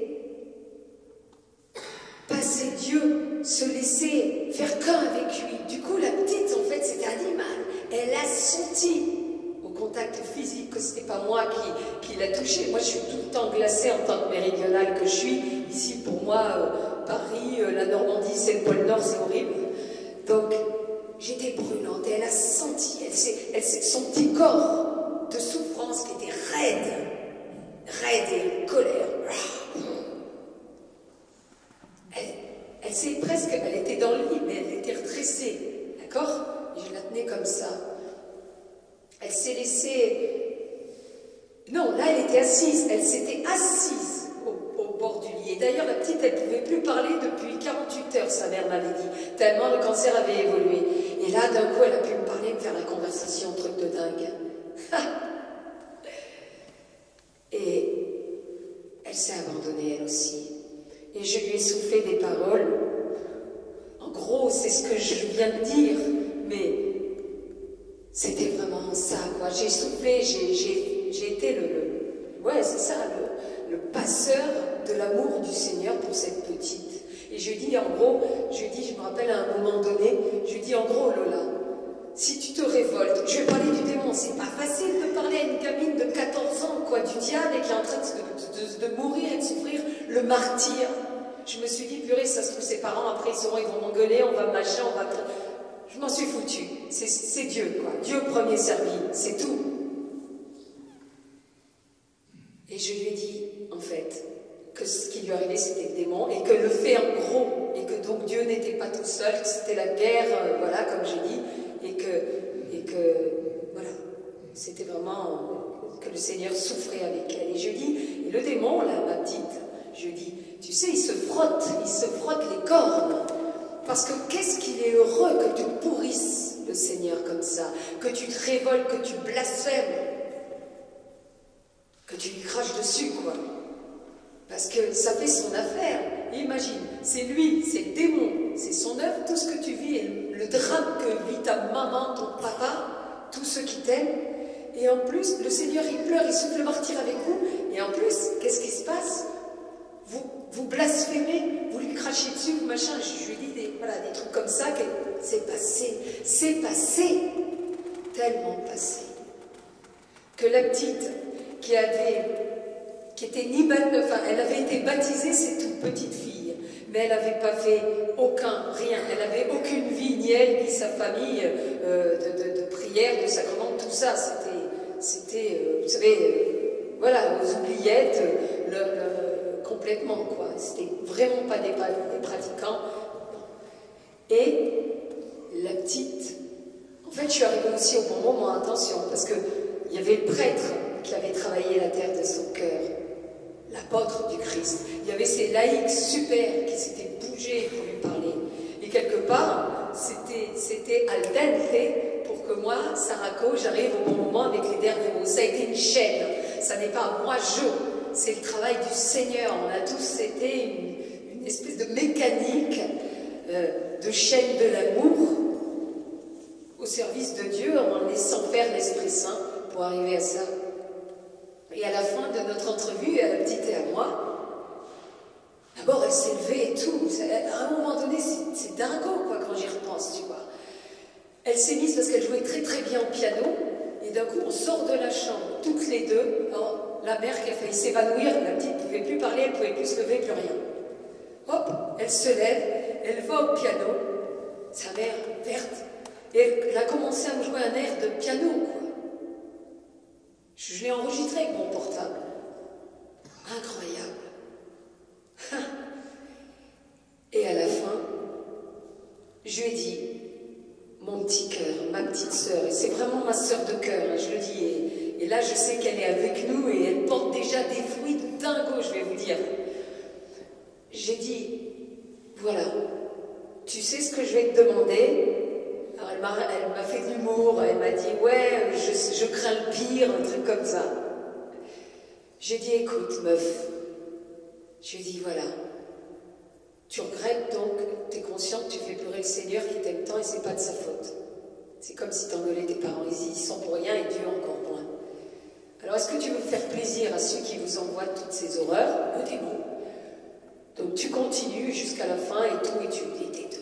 passer Dieu, se laisser faire qu'un avec lui. Du coup, la petite, en fait, c'était animal. Elle a senti au contact physique que ce n'était pas moi qui l'a touchée. Moi, je suis tout le temps glacée en tant que méridionale que je suis. Ici, pour moi, Paris, la Normandie, c'est le pôle Nord, c'est horrible. Donc, j'étais brûlante et elle a senti, son petit corps de souffrance qui était raide et en colère. Elle s'est presque, elle était dans le lit, mais elle était redressée, d'accord? Et je la tenais comme ça. Elle s'est laissée... Non, là, elle était assise. Elle s'était assise au bord du lit. Et d'ailleurs, la petite, elle ne pouvait plus parler depuis 48 heures, sa mère m'avait dit, tellement le cancer avait évolué. Et là, d'un coup, elle a pu me parler, me faire la conversation, truc de dingue. Et elle s'est abandonnée, elle aussi. Et je lui ai soufflé des paroles. En gros, c'est ce que je viens de dire, mais c'était vraiment ça, quoi. J'ai soufflé, j'ai été ouais, c'est ça, le passeur de l'amour du Seigneur pour cette petite. Et je lui dis, en gros, je me rappelle à un moment donné, je lui dis, en gros, Lola, si tu te révoltes, je vais parler du démon, c'est pas facile de parler à une gamine de 14 ans, quoi, du diable, et qui est en train de mourir et de souffrir le martyre. Je me suis dit, purée, ça se trouve, ses parents, après, ils vont m'engueuler, on va machin, on va... Je m'en suis foutue. C'est Dieu, quoi. Dieu premier servi, c'est tout. Et je lui ai dit, en fait, que ce qui lui arrivait, c'était le démon, et que le fait, en gros, et que donc Dieu n'était pas tout seul, que c'était la guerre, voilà, comme j'ai dit, et que voilà, c'était vraiment que le Seigneur souffrait avec elle. Et je dis, et le démon, là, ma petite, je dis, tu sais, il se frotte les cornes. Parce que qu'est-ce qu'il est heureux que tu pourrisses le Seigneur comme ça, que tu te révoltes, que tu blasphèmes, que tu lui craches dessus, quoi. Parce que ça fait son affaire. Et imagine, c'est lui, c'est le démon, c'est son œuvre, tout ce que tu vis, et le drame que vit ta maman, ton papa, tous ceux qui t'aiment. Et en plus, le Seigneur, il pleure, il souffle le martyr avec vous. Et en plus, qu'est-ce qui se passe? Vous blasphémez, vous lui crachez dessus, machin. Je lui dis des trucs comme ça, c'est passé, tellement passé. Que la petite qui était ni enfin, elle avait été baptisée, c'est toute petite fille, mais elle n'avait pas fait rien, elle n'avait aucune vie, ni elle, ni sa famille, de prière, de sacrement, tout ça, c'était vous savez, voilà, aux oubliettes, complètement, quoi. C'était vraiment pas des pratiquants. Et la petite, en fait, je suis arrivée aussi au bon moment, attention, parce qu'il y avait le prêtre qui avait travaillé la terre de son cœur, l'apôtre du Christ. Il y avait ces laïcs super qui s'étaient bougés pour lui parler. Et quelque part, c'était al dente pour que moi, Sarako, j'arrive au bon moment avec les derniers mots. Ça a été une chaîne. Ça n'est pas moi, c'est le travail du Seigneur. On a tous été une espèce de mécanique de chaîne de l'amour au service de Dieu en laissant faire l'Esprit Saint pour arriver à ça. Et à la fin de notre entrevue, à la petite et à moi, d'abord elle s'est levée et tout. À un moment donné, c'est dingo quoi, quand j'y repense, tu vois. Elle s'est mise parce qu'elle jouait très très bien au piano, et d'un coup on sort de la chambre, toutes les deux. Alors, la mère qui a failli s'évanouir, la petite ne pouvait plus parler, elle ne pouvait plus se lever, plus rien. Hop, elle se lève, elle va au piano, sa mère verte, et elle a commencé à me jouer un air de piano, quoi. Je l'ai enregistré avec mon portable. Incroyable. Et à la fin, je lui ai dit, mon petit cœur, ma petite sœur, et c'est vraiment ma sœur de cœur, hein, je le dis, et là je sais qu'elle est avec nous et elle porte déjà des fruits de dingo, je vais vous dire. J'ai dit, voilà, tu sais ce que je vais te demander? Alors elle m'a fait de l'humour, elle m'a dit, ouais, je crains le pire, un truc comme ça. J'ai dit, écoute, meuf, je lui ai dit, voilà, tu regrettes donc, tu es conscient que tu fais pleurer le Seigneur qui t'aime tant et c'est pas de sa faute. C'est comme si t'engueulais tes parents, ils y sont pour rien et Dieu encore moins. Alors est-ce que tu veux faire plaisir à ceux qui vous envoient toutes ces horreurs, le démon? Donc tu continues jusqu'à la fin et tout, et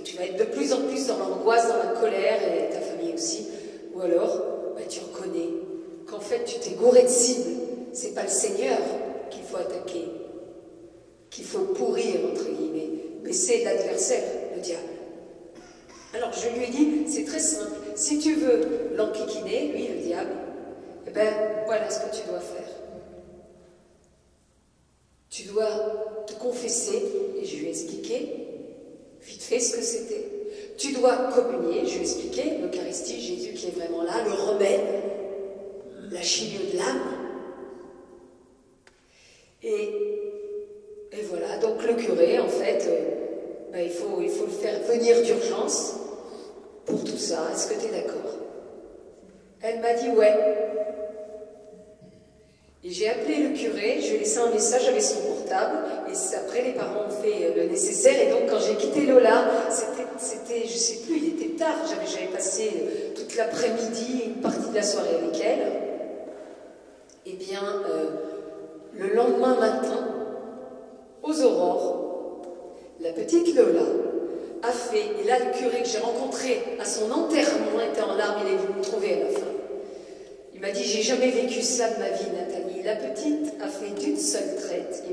tu vas être de plus en plus dans l'angoisse, dans la colère, et ta famille aussi. Ou alors, tu reconnais qu'en fait tu t'es gouré de cible. C'est pas le Seigneur qu'il faut attaquer, qu'il faut pourrir, entre guillemets, mais c'est l'adversaire, le diable. Alors je lui ai dit, c'est très simple, si tu veux l'enquiquiner, lui, le diable, eh ben voilà ce que tu dois faire. Tu dois te confesser, et je lui ai expliqué vite fait ce que c'était. Tu dois communier, je lui ai expliqué, l'Eucharistie, Jésus qui est vraiment là, le remède, la chimio de l'âme. Et voilà, donc le curé, en fait, il faut le faire venir d'urgence pour tout ça. Est-ce que tu es d'accord? Elle m'a dit ouais. Et j'ai appelé le curé, je lui ai laissé un message avec son portable, et après les parents ont fait le nécessaire, et donc quand j'ai quitté Lola, c'était, je sais plus, il était tard, j'avais passé toute l'après-midi, une partie de la soirée avec elle. Eh bien, le lendemain matin, aux aurores, la petite Lola a fait, et là le curé que j'ai rencontré à son enterrement était en larmes, il est venu me trouver à la fin. Il m'a dit, j'ai jamais vécu ça de ma vie, Nathalie. La petite a fait d'une seule traite.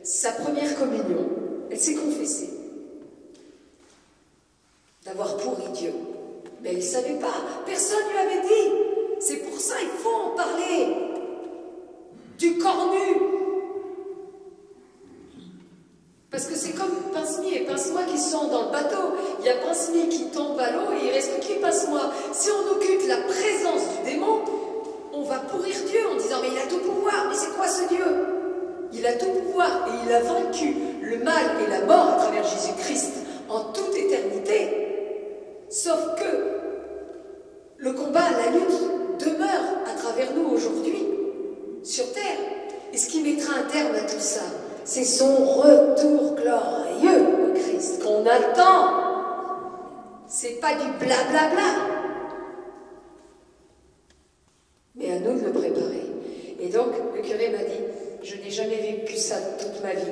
Sa première communion, elle s'est confessée d'avoir pourri Dieu. Mais elle ne savait pas, personne ne lui avait dit. C'est pour ça il faut en parler. Du corps nu. Parce que c'est comme Pince-Mi et Pince-Moi qui sont dans le bateau. Il y a Pince-Mi qui tombe à l'eau et il reste que Pince-Moi. Si on occulte la présence du démon, on va pourrir Dieu en disant mais il a tout pouvoir, mais c'est quoi ce Dieu? Il a tout pouvoir et il a vaincu le mal et la mort à travers Jésus-Christ en toute éternité. Sauf que le combat, la lutte demeure à travers nous aujourd'hui, sur terre. Et ce qui mettra un terme à tout ça, c'est son retour glorieux au Christ, qu'on attend. c'est pas du blablabla. Mais à nous de le préparer. Et donc, le curé m'a dit, je n'ai jamais vécu ça toute ma vie.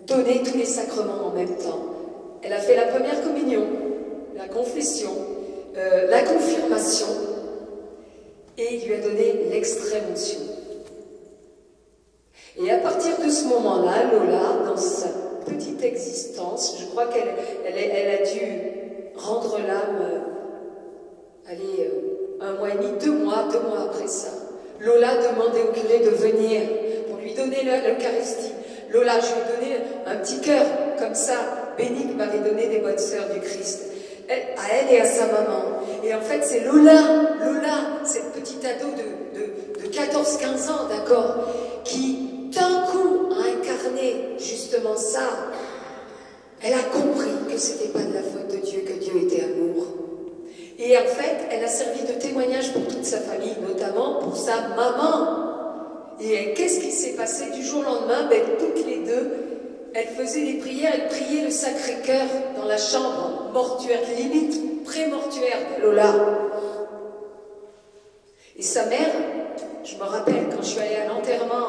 Donner tous les sacrements en même temps. Elle a fait la première communion, la confession, la confirmation, et il lui a donné l'extrême-onction. Et à partir de ce moment-là, Lola, dans sa petite existence, je crois qu'elle a dû rendre l'âme, un mois et demi, 2 mois après ça. Lola demandait au curé de venir pour lui donner l'Eucharistie. Lola, je lui ai donné un petit cœur, comme ça. Bénique m'avait donné des bonnes sœurs du Christ. À elle et à sa maman. Et en fait, c'est Lola, cette petite ado de 14-15 ans, d'accord, qui d'un coup a incarné justement ça. Elle a compris que c'était pas de la faute de Dieu, que Dieu était amour. Et en fait, elle a servi de témoignage pour toute sa famille, notamment pour sa maman. Et qu'est-ce qui s'est passé du jour au lendemain? Toutes les deux, elles faisaient des prières, elles priaient le Sacré-Cœur dans la chambre mortuaire, limite pré-mortuaire de Lola. Et sa mère, je me rappelle quand je suis allée à l'enterrement,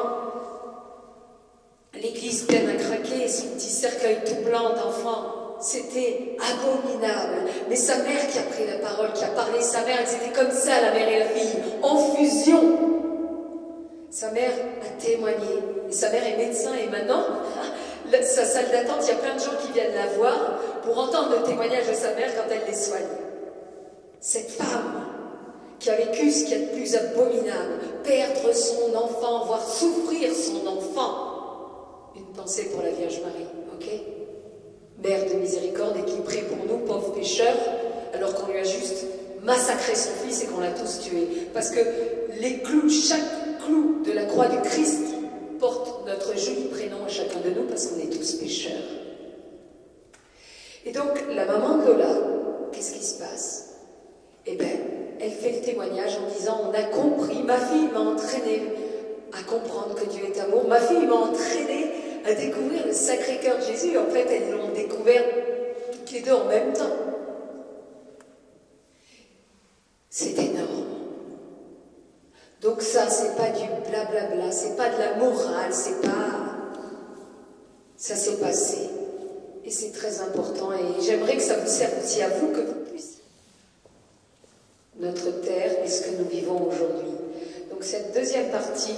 l'église pleine à craquer, son petit cercueil tout blanc d'enfant, c'était abominable. Mais sa mère qui a pris la parole, qui a parlé, sa mère, elles étaient comme ça, la mère et la fille, en fusion. Sa mère a témoigné. Et sa mère est médecin et maintenant, sa salle d'attente, il y a plein de gens qui viennent la voir pour entendre le témoignage de sa mère quand elle les soigne. Cette femme qui a vécu ce qu'il y a de plus abominable, perdre son enfant, voire souffrir son enfant. Une pensée pour la Vierge Marie, ok? Mère de miséricorde et qui prie pour nous, pauvres pécheurs, alors qu'on lui a juste massacré son fils et qu'on l'a tous tué. Parce que les clous, chaque clou de la croix du Christ porte notre joli prénom à chacun de nous parce qu'on est tous pécheurs. Et donc, la maman de Lola, qu'est-ce qui se passe? Eh bien, elle fait le témoignage en disant, on a compris, ma fille m'a entraîné à comprendre que Dieu est amour, ma fille m'a entraîné à découvrir le Sacré-Cœur de Jésus. En fait, elles l'ont découvert toutes les deux en même temps. C'est énorme. Donc ça, c'est pas du blablabla, c'est pas de la morale, c'est pas... Ça s'est passé. Et c'est très important. Et j'aimerais que ça vous serve aussi à vous, que vous puissiez. Notre terre et ce que nous vivons aujourd'hui. Donc cette deuxième partie,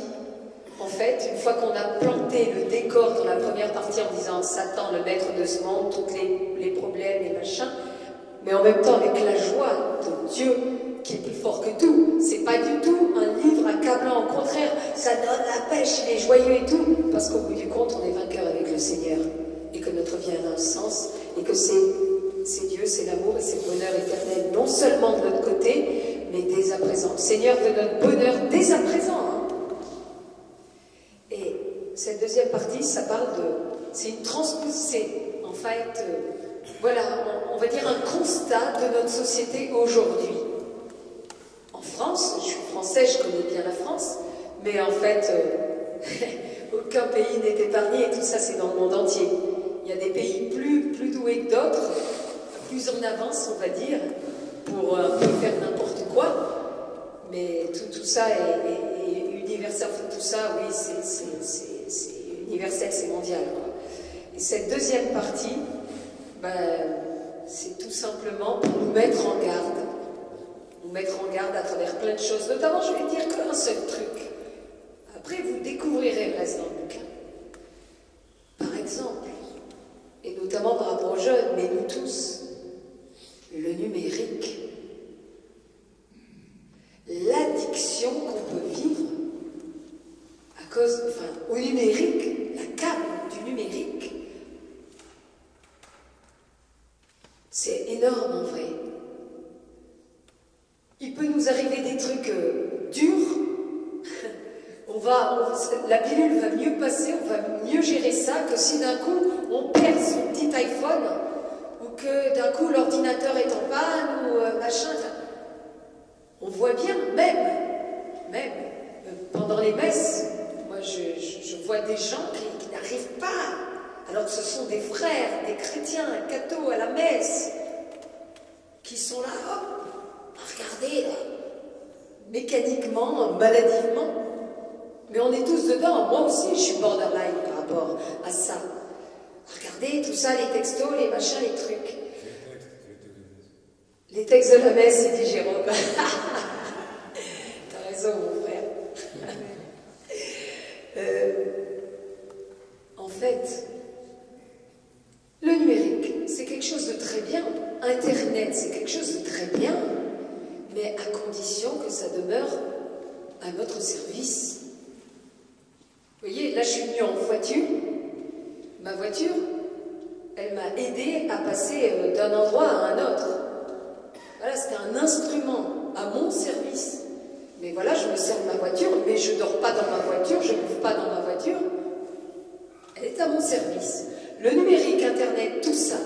en fait, une fois qu'on a planté le décor dans la première partie en disant Satan, le maître de ce monde, tous les problèmes, les machins, mais en même temps avec la joie de Dieu qui est plus fort que tout. C'est pas du tout un livre accablant, au contraire, ça donne la pêche, il est joyeux et tout, parce qu'au bout du compte, on est vainqueur avec le Seigneur, et que notre vie a un sens, et que c'est Dieu, c'est l'amour et c'est le bonheur éternel, non seulement de notre côté, mais dès à présent. Le Seigneur veut notre bonheur dès à présent. Hein. Et cette deuxième partie, ça parle de... C'est une transposition, en fait, voilà, on va dire un constat de notre société aujourd'hui. En France, je suis française, je connais bien la France, mais en fait, aucun pays n'est épargné et tout ça, c'est dans le monde entier. Il y a des pays plus doués que d'autres, plus en avance, on va dire, pour faire n'importe quoi, mais tout ça est universel. Tout ça, oui, c'est universel, c'est mondial, quoi. Et cette deuxième partie, c'est tout simplement pour nous mettre en garde. Nous mettre en garde à travers plein de choses. Notamment, je vais dire qu'un seul truc. Après, vous découvrirez le reste dans le bouquin. Par exemple, et notamment par rapport aux jeunes, mais nous tous, le numérique. L'addiction qu'on peut vivre à cause, au numérique, la cape du numérique, c'est énorme en vrai. Il peut nous arriver des trucs durs. La pilule va mieux passer, on va mieux gérer ça que si d'un coup on perd son petit iPhone ou que d'un coup l'ordinateur est en panne ou machin. On voit bien, même pendant les messes, moi je vois des gens qui n'arrivent pas, alors que ce sont des frères, des chrétiens, cathos à la messe. maladivement. Mais on est tous dedans. Moi aussi, je suis borderline par rapport à ça. Regardez tout ça, les textos, les machins, les trucs. Les textes de la messe, il dit Jérôme. T'as raison, mon frère. En fait, le numérique, c'est quelque chose de très bien. Internet, c'est quelque chose de très bien. Mais à condition que ça demeure à notre service. Vous voyez, là, je suis venue en voiture. Ma voiture, elle m'a aidé à passer d'un endroit à un autre. Voilà, c'était un instrument à mon service. Mais voilà, je me sers de ma voiture, mais je ne dors pas dans ma voiture, je ne bouffe pas dans ma voiture. Elle est à mon service. Le numérique, Internet, tout ça,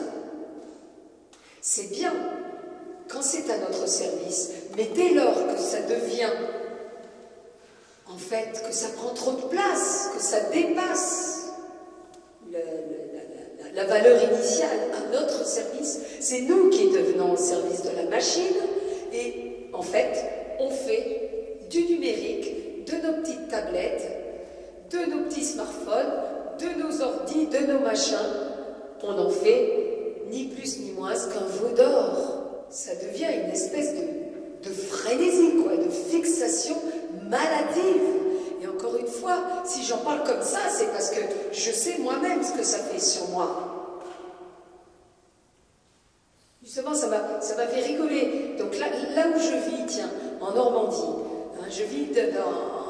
c'est bien quand c'est à notre service. Mais dès lors que ça devient, en fait, que ça prend trop de place, que ça dépasse la valeur initiale à notre service, c'est nous qui devenons au service de la machine et en fait, on fait du numérique, de nos petites tablettes, de nos petits smartphones, de nos ordis, de nos machins, on en fait ni plus ni moins qu'un veau d'or. Ça devient une espèce de frénésie, quoi, de fixation maladive. Et encore une fois, si j'en parle comme ça, c'est parce que je sais moi-même ce que ça fait sur moi. Justement, ça m'a fait rigoler. Donc là où je vis, tiens, en Normandie, hein, je vis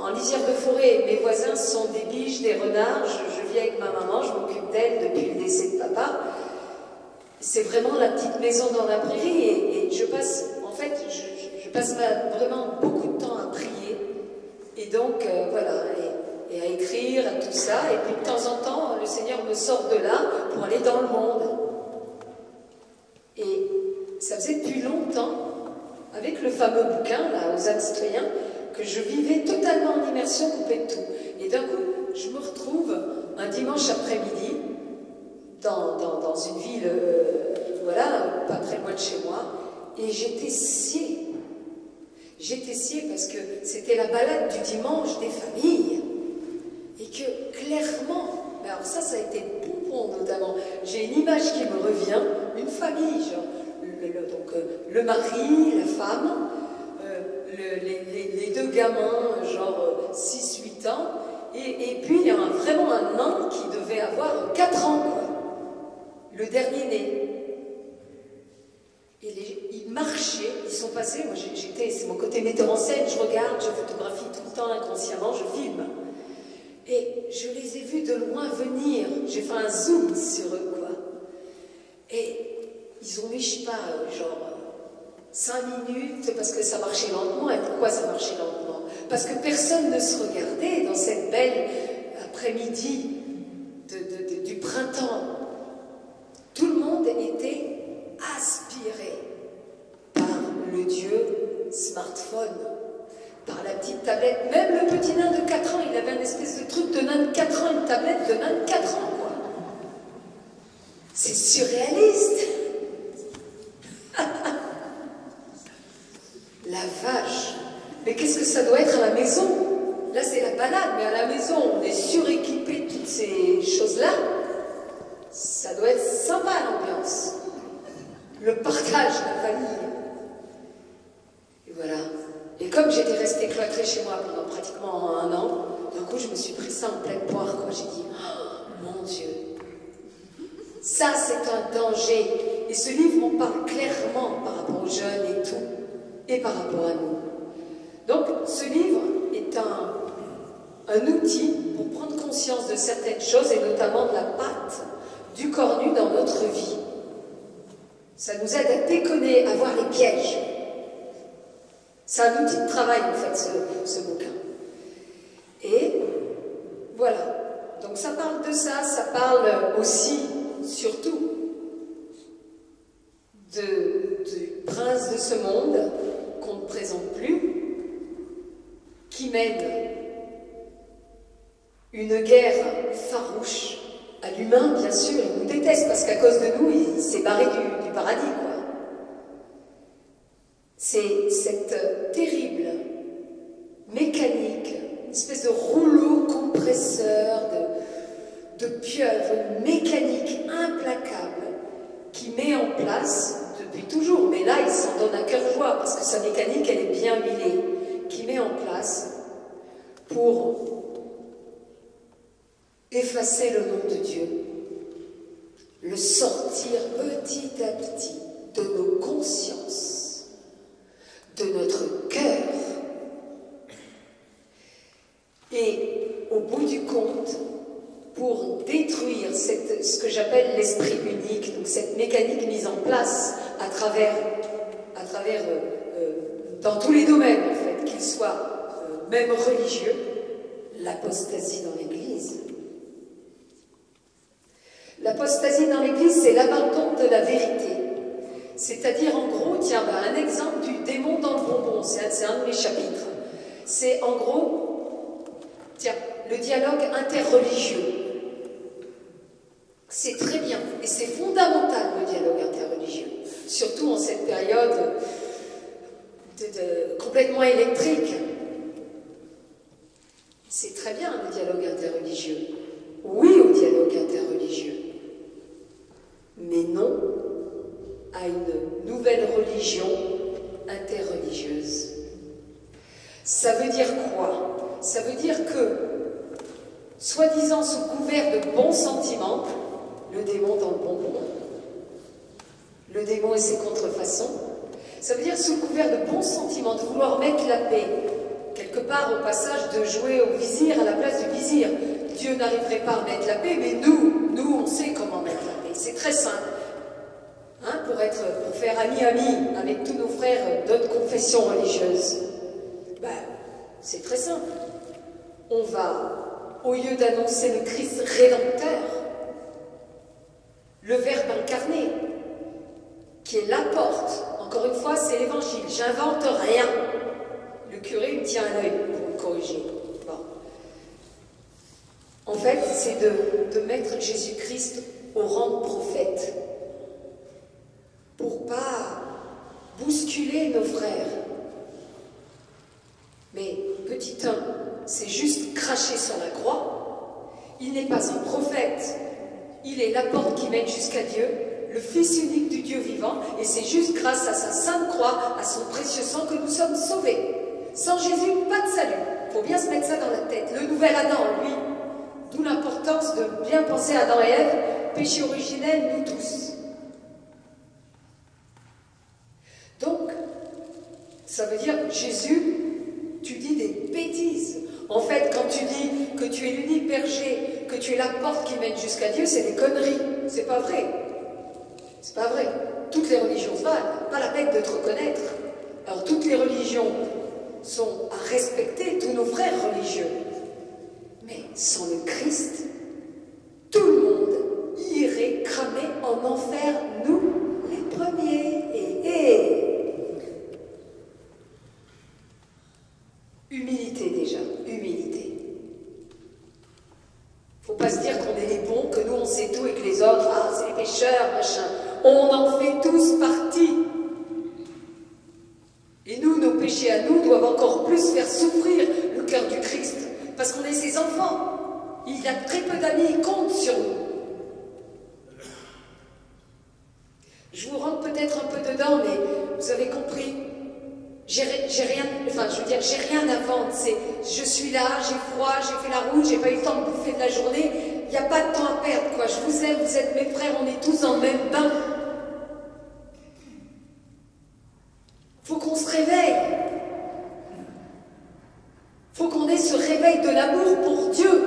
en lisière de forêt. Mes voisins sont des biches, des renards. Je vis avec ma maman, je m'occupe d'elle depuis le décès de papa. C'est vraiment la petite maison dans la prairie et je passe, en fait, je passe vraiment beaucoup de temps à prier. Et donc, voilà, et à écrire, à tout ça. Et puis de temps en temps, le Seigneur me sort de là pour aller dans le monde. Et ça faisait depuis longtemps, avec le fameux bouquin, là, aux âmes citoyens, que je vivais totalement en immersion, coupée de tout. Et d'un coup, je me retrouve un dimanche après-midi dans une ville, voilà, pas très loin de chez moi, et j'étais sciée. J'étais sciée parce que c'était la balade du dimanche des familles. Et que clairement, alors ça a été pompon notamment, j'ai une image qui me revient, une famille, genre, donc le mari, la femme, les deux gamins, genre 6-8 ans, et puis il y a vraiment un nain qui devait avoir 4 ans, quoi, le dernier né. Et ils marchaient, ils sont passés, moi c'est mon côté metteur en scène, je regarde, je photographie tout le temps inconsciemment, je filme. Et je les ai vus de loin venir, j'ai fait un zoom sur eux, quoi. Et ils ont mis, je sais pas, genre 5 minutes, parce que ça marchait lentement. Et pourquoi ça marchait lentement? Parce que personne ne se regardait dans cette belle après-midi du printemps. Tout le monde était aspiré par le Dieu smartphone, par la petite tablette. Même le petit nain de 4 ans, il avait un espèce de truc de nain de 4 ans, une tablette de nain de 4 ans, quoi. C'est surréaliste. La vache. Mais qu'est-ce que ça doit être à la maison? Là, c'est la balade, mais à la maison, on est suréquipé de toutes ces choses-là. Ça doit être sympa, l'ambiance. Le partage, la famille. Et voilà. Et comme j'étais restée cloîtrée chez moi pendant pratiquement 1 an, d'un coup, je me suis pris ça en pleine poire, quoi. J'ai dit, oh, mon Dieu. Ça, c'est un danger. Et ce livre en parle clairement par rapport aux jeunes et tout, et par rapport à nous. Donc, ce livre est un outil pour prendre conscience de certaines choses, et notamment de la patte du cornu dans notre vie. Ça nous aide à déconner, à voir les pièges. C'est un outil de travail, en fait, ce bouquin. Et voilà. Donc, ça parle de ça, ça parle aussi, surtout, du prince de ce monde qu'on ne présente plus, qui mène une guerre farouche à l'humain, bien sûr. Il nous déteste parce qu'à cause de nous, il s'est barré du paradis, quoi. C'est cette terrible mécanique, une espèce de rouleau compresseur, de pieuvre, une mécanique implacable qui met en place, depuis toujours, mais là il s'en donne à cœur joie parce que sa mécanique elle est bien huilée, qui met en place pour effacer le nom de Dieu, le sortir petit à petit de nos consciences, de notre cœur. Et au bout du compte, pour détruire ce que j'appelle l'esprit unique, donc cette mécanique mise en place à travers dans tous les domaines en fait, qu'ils soient même religieux, l'apostasie dans l'Église. L'apostasie dans l'Église, c'est l'abandon de la vérité. C'est-à-dire, en gros, tiens, un exemple du démon dans le bonbon, c'est un de mes chapitres. C'est en gros, tiens, le dialogue interreligieux. C'est très bien, et c'est fondamental le dialogue interreligieux, surtout en cette période complètement électrique. C'est très bien le dialogue interreligieux. Oui au dialogue interreligieux, mais non à une nouvelle religion interreligieuse. Ça veut dire quoi? Ça veut dire que, soi-disant sous couvert de bons sentiments, le démon dans le bonbon, le démon et ses contrefaçons, ça veut dire sous couvert de bons sentiments, de vouloir mettre la paix, quelque part au passage de jouer au vizir à la place du vizir. Dieu n'arriverait pas à mettre la paix, mais nous on sait comment mettre la paix. C'est très simple. Hein, pour faire ami-ami avec tous nos frères d'autres confessions religieuses. Ben, c'est très simple. On va, au lieu d'annoncer le Christ rédempteur, le Verbe incarné, qui est la porte, encore une fois, c'est l'évangile. J'invente rien. Le curé me tient à l'œil pour me corriger. Bon. En fait, c'est de mettre Jésus-Christ au rang de prophète, pour pas bousculer nos frères. Mais petit 1, c'est juste cracher sur la croix. Il n'est pas un prophète, il est la porte qui mène jusqu'à Dieu, le Fils unique du Dieu vivant, et c'est juste grâce à sa sainte croix, à son précieux sang, que nous sommes sauvés. Sans Jésus, pas de salut. Il faut bien se mettre ça dans la tête. Le nouvel Adam, lui, d'où l'importance de bien penser à Adam et Ève, péché originel, nous tous. Donc, ça veut dire, Jésus, tu dis des bêtises. En fait, quand tu dis que tu es l'unique berger, que tu es la porte qui mène jusqu'à Dieu, c'est des conneries. C'est pas vrai. C'est pas vrai. Toutes les religions se valent. Pas la peine de te reconnaître. Alors, toutes les religions sont à respecter, tous nos frères religieux. Mais sans le Christ, tout le monde irait cramer en enfer, nous, les premiers. Humilité déjà, humilité. Faut pas se dire qu'on est les bons, que nous on sait tout et que les autres, ah c'est les pécheurs, machin. On en fait tous partie. Et nous, nos péchés à nous doivent encore plus faire souffrir le cœur du Christ, parce qu'on est ses enfants. Il y a très peu d'amis, il compte sur nous. Je vous rentre peut-être un peu dedans, mais vous avez compris. J'ai rien, enfin je veux dire, j'ai rien à vendre. Je suis là, j'ai froid, j'ai fait la route, j'ai pas eu le temps de bouffer de la journée. Il n'y a pas de temps à perdre, quoi. Je vous aime, vous êtes mes frères, on est tous dans le même bain. Faut qu'on se réveille. Faut qu'on ait ce réveil de l'amour pour Dieu.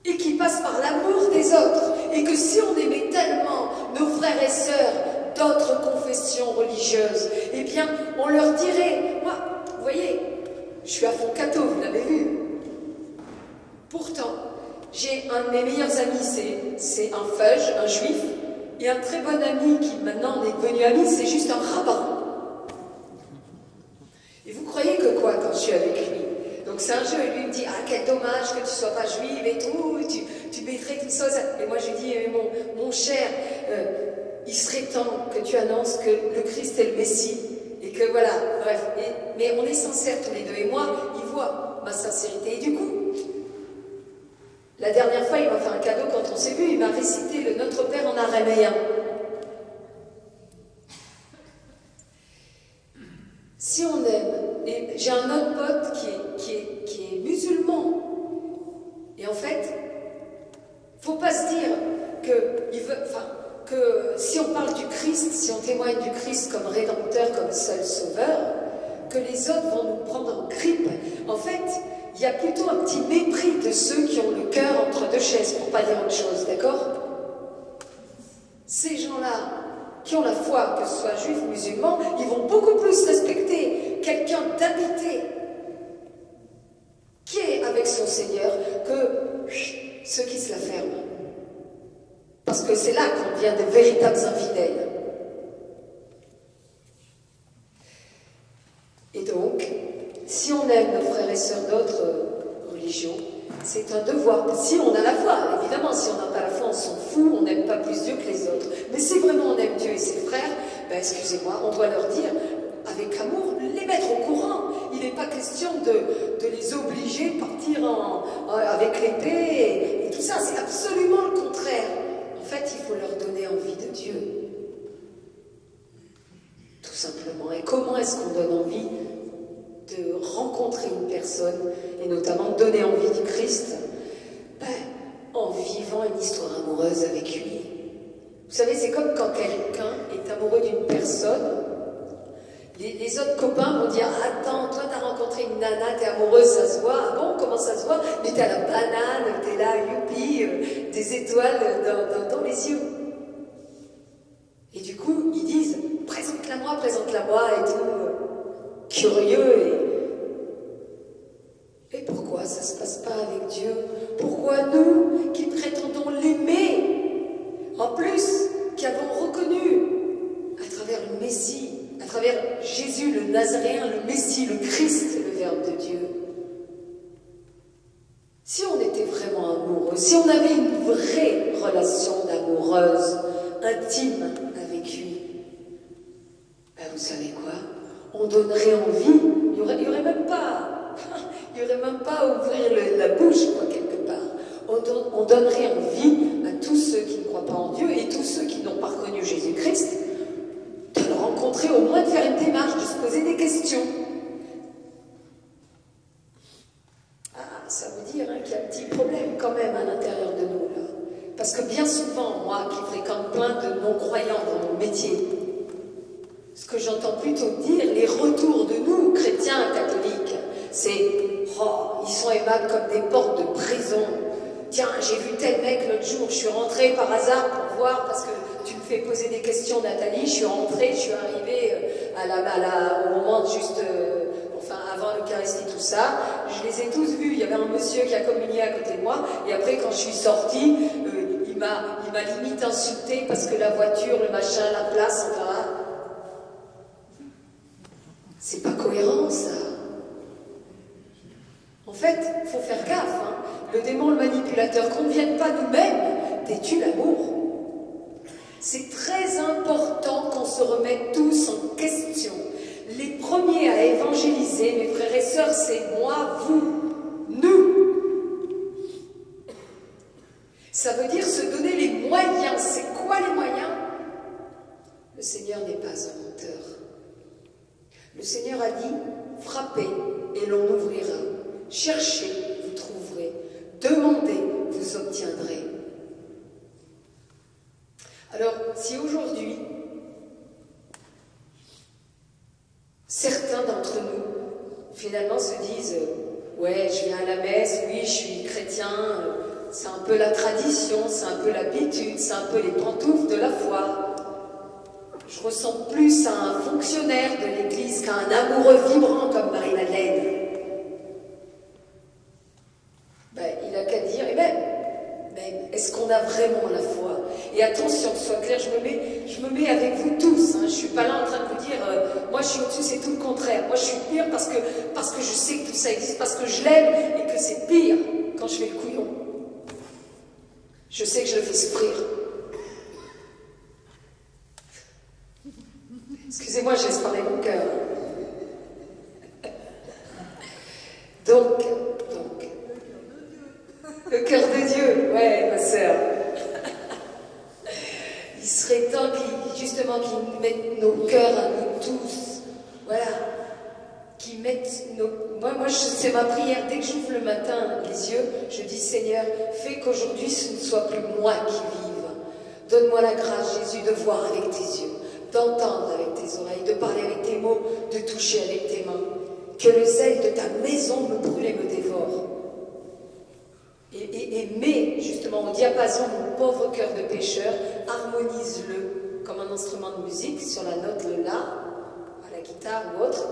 Et qui passe par l'amour des autres. Et que si on aimait tellement nos frères et sœurs d'autres confessions religieuses, eh bien, on leur dirait, moi, vous voyez, je suis à fond catho, vous l'avez vu. Pourtant, j'ai un de mes meilleurs amis, c'est un feuge, un juif, et un très bon ami qui maintenant est devenu ami, c'est juste un rabbin. Et vous croyez que quoi quand je suis avec lui? Donc c'est un jeu, et lui me dit, ah quel dommage que tu sois pas juive et tout, tu mettrais tout ça. Et moi je lui dis, mon cher, il serait temps que tu annonces que le Christ est le Messie et que voilà, bref. Mais on est sincères tous les deux. Et moi, il voit ma sincérité. Et du coup, la dernière fois, il m'a fait un cadeau quand on s'est vu. Il m'a récité le Notre Père en araméen. Si on aime, et j'ai un autre pote qui est musulman. Et en fait, faut pas se dire que si on parle du Christ, si on témoigne du Christ comme rédempteur, comme seul sauveur, que les autres vont nous prendre en grippe. En fait, il y a plutôt un petit mépris de ceux qui ont le cœur entre deux chaises, pour pas dire autre chose, d'accord? Ces gens-là, qui ont la foi, que ce soit juifs ou musulmans, ils vont beaucoup plus respecter quelqu'un d'habité qui est avec son Seigneur que ceux qui se la ferment. Parce que c'est là qu'on devient de véritables infidèles. Et donc, si on aime nos frères et sœurs d'autres religions, c'est un devoir. Si on a la foi, évidemment, si on n'a pas la foi, on s'en fout, on n'aime pas plus Dieu que les autres. Mais si vraiment on aime Dieu et ses frères, ben excusez-moi, on doit leur dire, avec amour, les mettre au courant. Il n'est pas question de les obliger de partir avec l'épée et tout ça. C'est absolument le contraire. En fait, il faut leur donner envie de Dieu. Tout simplement. Et comment est-ce qu'on donne envie de rencontrer une personne, et notamment de donner envie du Christ? Ben, en vivant une histoire amoureuse avec lui. Vous savez, c'est comme quand quelqu'un est amoureux d'une personne, les autres copains vont dire « Attends, toi t'as rencontré une nana, t'es amoureuse, ça se voit. Ah bon, comment ça se voit? Mais t'as la banane, t'es là, youpi, des étoiles dans les yeux. » Et du coup, ils disent « Présente-la-moi, et tout. Curieux. Et pourquoi ça se passe pas avec Dieu? Pourquoi nous, qui prétendons l'aimer, en plus, qui avons reconnu à travers le Messie, à travers Jésus, le Nazaréen, le Messie, le Christ, le Verbe de Dieu. Si on était vraiment amoureux, si on avait une vraie relation d'amoureuse, intime avec lui, ben vous savez quoi? On donnerait envie, il y aurait même pas à ouvrir la bouche, quoi, quelque part. On donnerait envie à tous ceux qui ne croient pas en Dieu et tous ceux qui n'ont pas reconnu Jésus-Christ de le rencontrer, au moins de faire une démarche, de se poser des questions. Ah, ça veut dire qu'il y a un petit problème quand même à l'intérieur de nous, là. Parce que bien souvent, moi qui fréquente plein de non-croyants dans mon métier, ce que j'entends plutôt dire, les retours de nous, chrétiens, catholiques, c'est « Oh, ils sont aimables comme des portes de prison. Tiens, j'ai vu tel mec l'autre jour, je suis rentrée par hasard pour voir, parce que tu me fais poser des questions, Nathalie, je suis rentrée, je suis arrivée au moment juste, avant l'Eucharistie, tout ça. Je les ai tous vus. Il y avait un monsieur qui a communié à côté de moi, et après, quand je suis sortie, il m'a limite insulté parce que la voiture, le machin, la place, enfin... C'est pas cohérent, ça. En fait, il faut faire gaffe. Hein. Le démon, le manipulateur, qu'on ne vienne pas nous-mêmes, détue l'amour. C'est très important qu'on se remette tous en question. Les premiers à évangéliser, mes frères et sœurs, c'est moi, vous, nous. Ça veut dire se donner les moyens. C'est quoi les moyens? Le Seigneur n'est pas un menteur. Le Seigneur a dit, frappez et l'on ouvrira. Cherchez, vous trouverez. Demandez, vous obtiendrez. Alors, si aujourd'hui, certains d'entre nous, finalement, se disent « Ouais, je viens à la messe, oui, je suis chrétien, c'est un peu la tradition, c'est un peu l'habitude, c'est un peu les pantoufles de la foi. Je ressemble plus à un fonctionnaire de l'Église qu'à un amoureux vibrant comme Marie-Madeleine. » Ben, il n'a qu'à dire, et même, est-ce qu'on a vraiment la foi? Et attention, que ce soit clair, je me mets avec vous tous. Hein, je ne suis pas là en train de vous dire, moi je suis au-dessus, c'est tout le contraire. Moi je suis pire parce que je sais que tout ça existe, parce que je l'aime et que c'est pire quand je fais le couillon. Je sais que je le fais souffrir. Excusez-moi, je laisse parler mon cœur. Donc, le cœur de Dieu, ouais, ma sœur. Il serait temps justement qu'il mette nos cœurs à nous tous. Voilà. Qu'ils mettent nos... Moi, c'est ma prière. Dès que j'ouvre le matin les yeux, je dis, Seigneur, fais qu'aujourd'hui ce ne soit plus moi qui vive. Donne-moi la grâce, Jésus, de voir avec tes yeux, d'entendre avec tes oreilles, de parler avec tes mots, de toucher avec tes mains. Que le zèle de ta maison me brûle et me dévore. Et mets justement au diapason mon pauvre cœur de pécheur, harmonise-le comme un instrument de musique sur la note le La, à la guitare ou autre.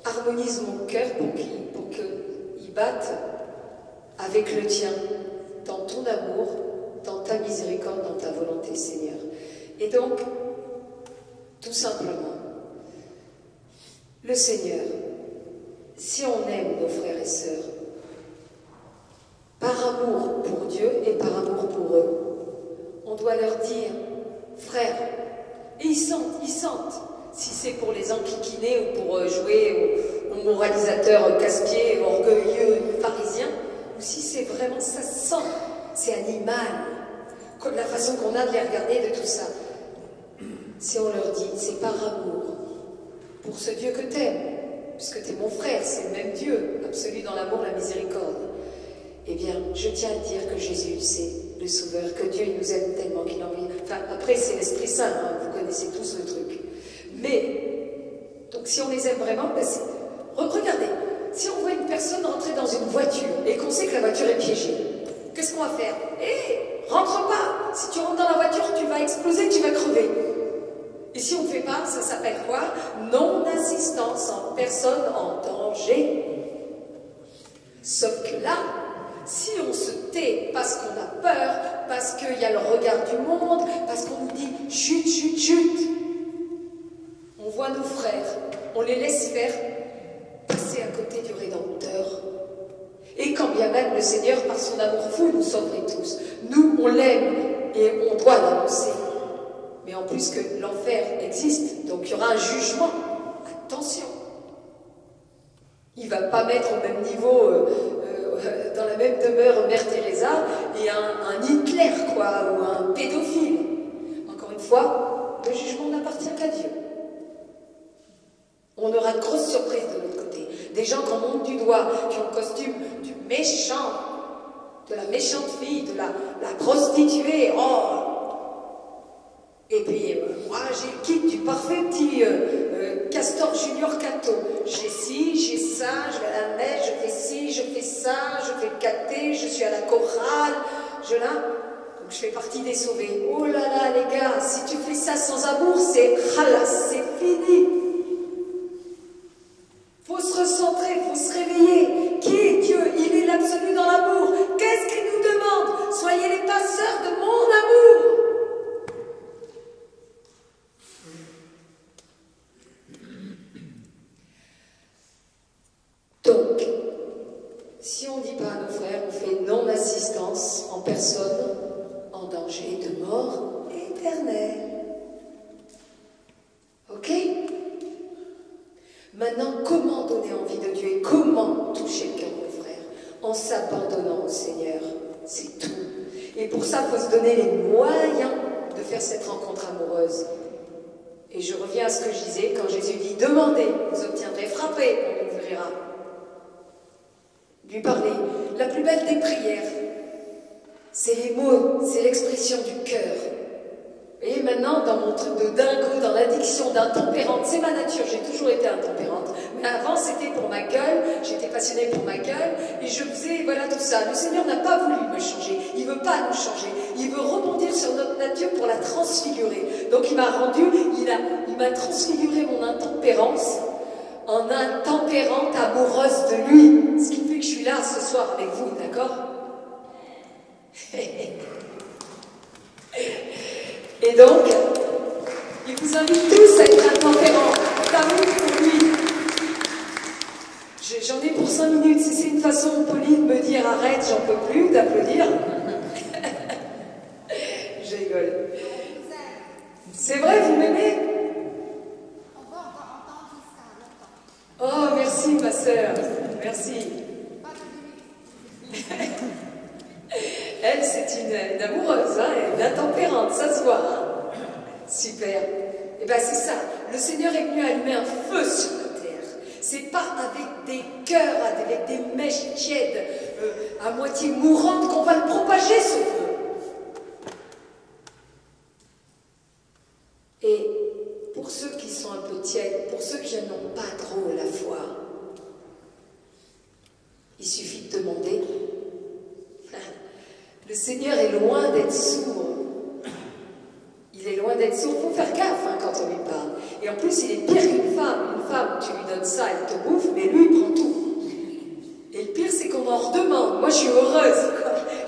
Harmonise mon cœur pour qu'il batte avec le tien, dans ton amour, dans ta miséricorde, dans ta volonté, Seigneur. Et donc, tout simplement, le Seigneur, si on aime nos frères et sœurs, par amour pour Dieu et par amour pour eux, on doit leur dire, frère, et ils sentent, si c'est pour les enquiquiner ou pour jouer au moralisateur casse-pied, orgueilleux, parisien, ou si c'est vraiment, ça sent, c'est animal, comme la façon qu'on a de les regarder, de tout ça. Si on leur dit, c'est par amour, pour ce Dieu que t'aimes, puisque t'es mon frère, c'est le même Dieu, absolu dans l'amour, la miséricorde. Eh bien, je tiens à dire que Jésus, c'est le Sauveur, que Dieu il nous aime tellement qu'il a envie. Enfin, après, c'est l'Esprit Saint, hein, vous connaissez tous le truc. Mais, donc si on les aime vraiment, ben regardez, si on voit une personne rentrer dans une voiture et qu'on sait que la voiture est piégée, qu'est-ce qu'on va faire? Rentre pas! Si tu rentres dans la voiture, tu vas exploser, tu vas crever. Et si on ne fait pas, ça s'appelle quoi? Non-assistance en personne en danger. Sauf que là, si on se tait parce qu'on a peur, parce qu'il y a le regard du monde, parce qu'on nous dit « chut, chut, chut », on voit nos frères, on les laisse faire passer à côté du Rédempteur. Et quand bien même le Seigneur, par son amour fou, nous sauverait tous. Nous, on l'aime et on doit l'annoncer. Mais en plus que l'enfer existe, donc il y aura un jugement. Attention. Il ne va pas mettre au même niveau, dans la même demeure, Mère Teresa et un Hitler, quoi, ou un pédophile. Encore une fois, le jugement n'appartient qu'à Dieu. On aura de grosses surprises de l'autre côté. Des gens qu'on monte du doigt, qui ont le costume du méchant, de la méchante fille, de la prostituée. Oh! Et puis, moi, j'ai le kit du parfait petit Castor Junior Cato. J'ai ci, j'ai ça, je vais à la messe, je fais ci, je fais ça, je fais le caté, je suis à la chorale, donc je fais partie des sauvés. Oh là là, les gars, si tu fais ça sans amour, c'est khalas, c'est fini. Faut se recentrer, faut se réveiller. Qui est Dieu? Il est l'absolu dans l'amour. Qu'est-ce qu'il nous demande? Soyez les passeurs de mon amour. Donc, si on ne dit pas à nos frères, on fait non-assistance en personne en danger de mort éternelle. Ok? Maintenant, comment donner envie de Dieu et comment toucher le cœur de nos frères? En s'abandonnant au Seigneur, c'est tout. Et pour ça, il faut se donner les moyens de faire cette rencontre amoureuse. Et je reviens à ce que je disais quand Jésus dit « Demandez, vous obtiendrez, frappez, on ouvrira ». Lui parler, la plus belle des prières, c'est les mots, c'est l'expression du cœur. Et maintenant, dans mon truc de dingo, dans l'addiction d'intempérante, c'est ma nature, j'ai toujours été intempérante. Mais avant, c'était pour ma gueule, j'étais passionnée pour ma gueule, et je faisais, voilà tout ça. Le Seigneur n'a pas voulu me changer, il ne veut pas nous changer, il veut rebondir sur notre nature pour la transfigurer. Donc il m'a rendu, il m'a transfiguré mon intempérance en intempérante amoureuse de lui. Ce qui fait que je suis là ce soir avec vous, d'accord? Et donc, il vous invite tous à être intempérants, d'amour pour lui. J'en ai pour 5 minutes. Si c'est une façon polie de me dire arrête, j'en peux plus, d'applaudir. Je rigole. C'est vrai, vous m'aimez? Super. Et bien c'est ça, le Seigneur est venu allumer un feu sur la terre. C'est pas avec des cœurs, avec des mèches tièdes, à moitié mourantes qu'on va le propager ce feu. Et pour ceux qui sont un peu tièdes, pour ceux qui n'ont pas trop la foi, il suffit de demander. Le Seigneur est loin d'être sourd. Il est loin d'être sourd. Il faut faire gaffe quand on lui parle. Et en plus, il est pire qu'une femme. Une femme, tu lui donnes ça, elle te bouffe, mais lui, il prend tout. Et le pire, c'est qu'on en redemande. Moi, je suis heureuse.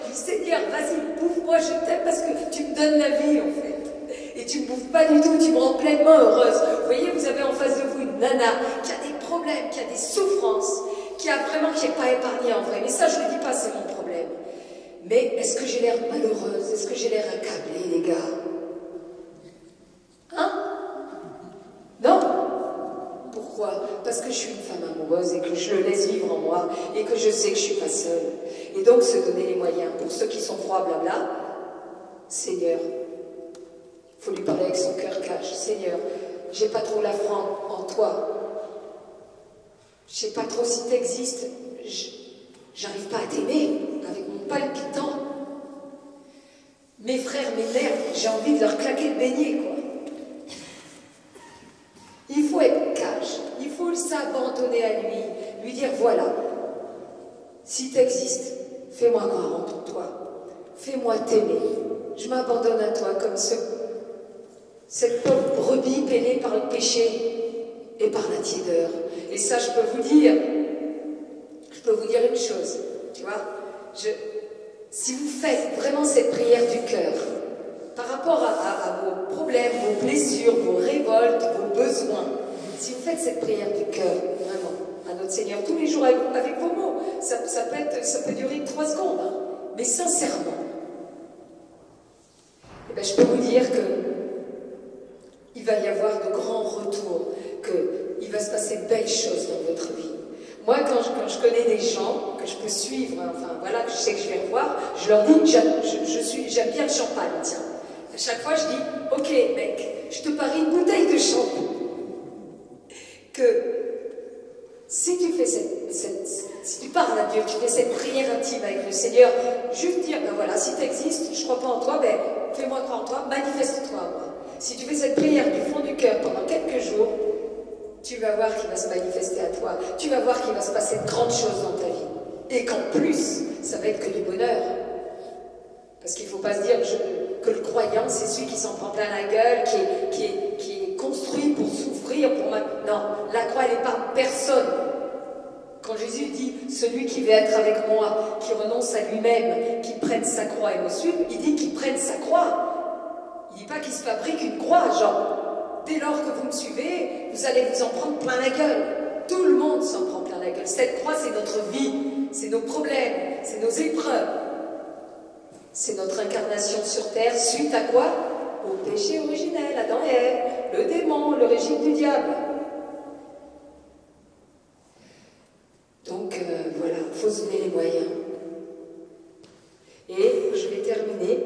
Je dis, Seigneur, vas-y, bouffe-moi, je t'aime parce que tu me donnes la vie, en fait. Et tu me bouffes pas du tout, tu me rends pleinement heureuse. Vous voyez, vous avez en face de vous une nana qui a des problèmes, qui a des souffrances, qui n'est pas épargnée en vrai. Mais ça, je ne le dis pas, c'est mon problème. Mais est-ce que j'ai l'air malheureuse? Est-ce que j'ai l'air accablée, les gars? Hein? Non? Pourquoi? Parce que je suis une femme amoureuse et que je le laisse vivre en moi et que je sais que je ne suis pas seule. Et donc, se donner les moyens. Pour ceux qui sont froids, blabla, Seigneur, il faut lui parler avec son cœur cache. Seigneur, j'ai pas trop la foi en toi. Je sais pas trop si tu existes. J'arrive pas à t'aimer avec mon palpitant. Mes frères m'énervent, j'ai envie de leur claquer le beignet, quoi. Il faut être cash, il faut s'abandonner à lui dire voilà, si tu existes, fais-moi croire en toi, fais-moi t'aimer, je m'abandonne à toi comme cette pauvre brebis peinée par le péché et par la tiédeur. Et ça, je peux vous dire une chose, tu vois, si vous faites vraiment cette prière du cœur, par rapport à vos problèmes, vos blessures, vos révoltes, vos besoins, si vous faites cette prière du cœur, vraiment, à notre Seigneur, tous les jours avec vos mots, ça peut durer 3 secondes, hein, mais sincèrement, eh bien, je peux vous dire que il va y avoir de grands retours, qu'il va se passer de belles choses dans votre vie. Moi, quand je connais des gens que je peux suivre, enfin voilà, que je sais que je vais revoir, je leur dis, j'aime bien le champagne, tiens. À chaque fois, je dis, ok, mec, je te parie une bouteille de champagne. Que si tu fais si tu parles à Dieu, tu fais cette prière intime avec le Seigneur, juste dire, ben voilà, si tu existes, je ne crois pas en toi, ben fais-moi croire en toi, manifeste-toi à moi. Si tu fais cette prière du fond du cœur pendant quelques jours, tu vas voir qu'il va se manifester à toi. Tu vas voir qu'il va se passer de grandes choses dans ta vie. Et qu'en plus, ça va être que du bonheur. Parce qu'il ne faut pas se dire que le croyant, c'est celui qui s'en prend plein la gueule, qui est construit pour souffrir, Non, la croix, elle n'est pas personne. Quand Jésus dit, celui qui veut être avec moi, qui renonce à lui-même, qui prenne sa croix et me suive, il dit qu'il prenne sa croix. Il ne dit pas qu'il se fabrique une croix, genre... Dès lors que vous me suivez, vous allez vous en prendre plein la gueule. Tout le monde s'en prend plein la gueule. Cette croix, c'est notre vie, c'est nos problèmes, c'est nos épreuves. C'est notre incarnation sur terre suite à quoi? Au péché originel, Adam et Ève, le démon, le régime du diable. Donc voilà, il faut se donner les moyens. Et je vais terminer.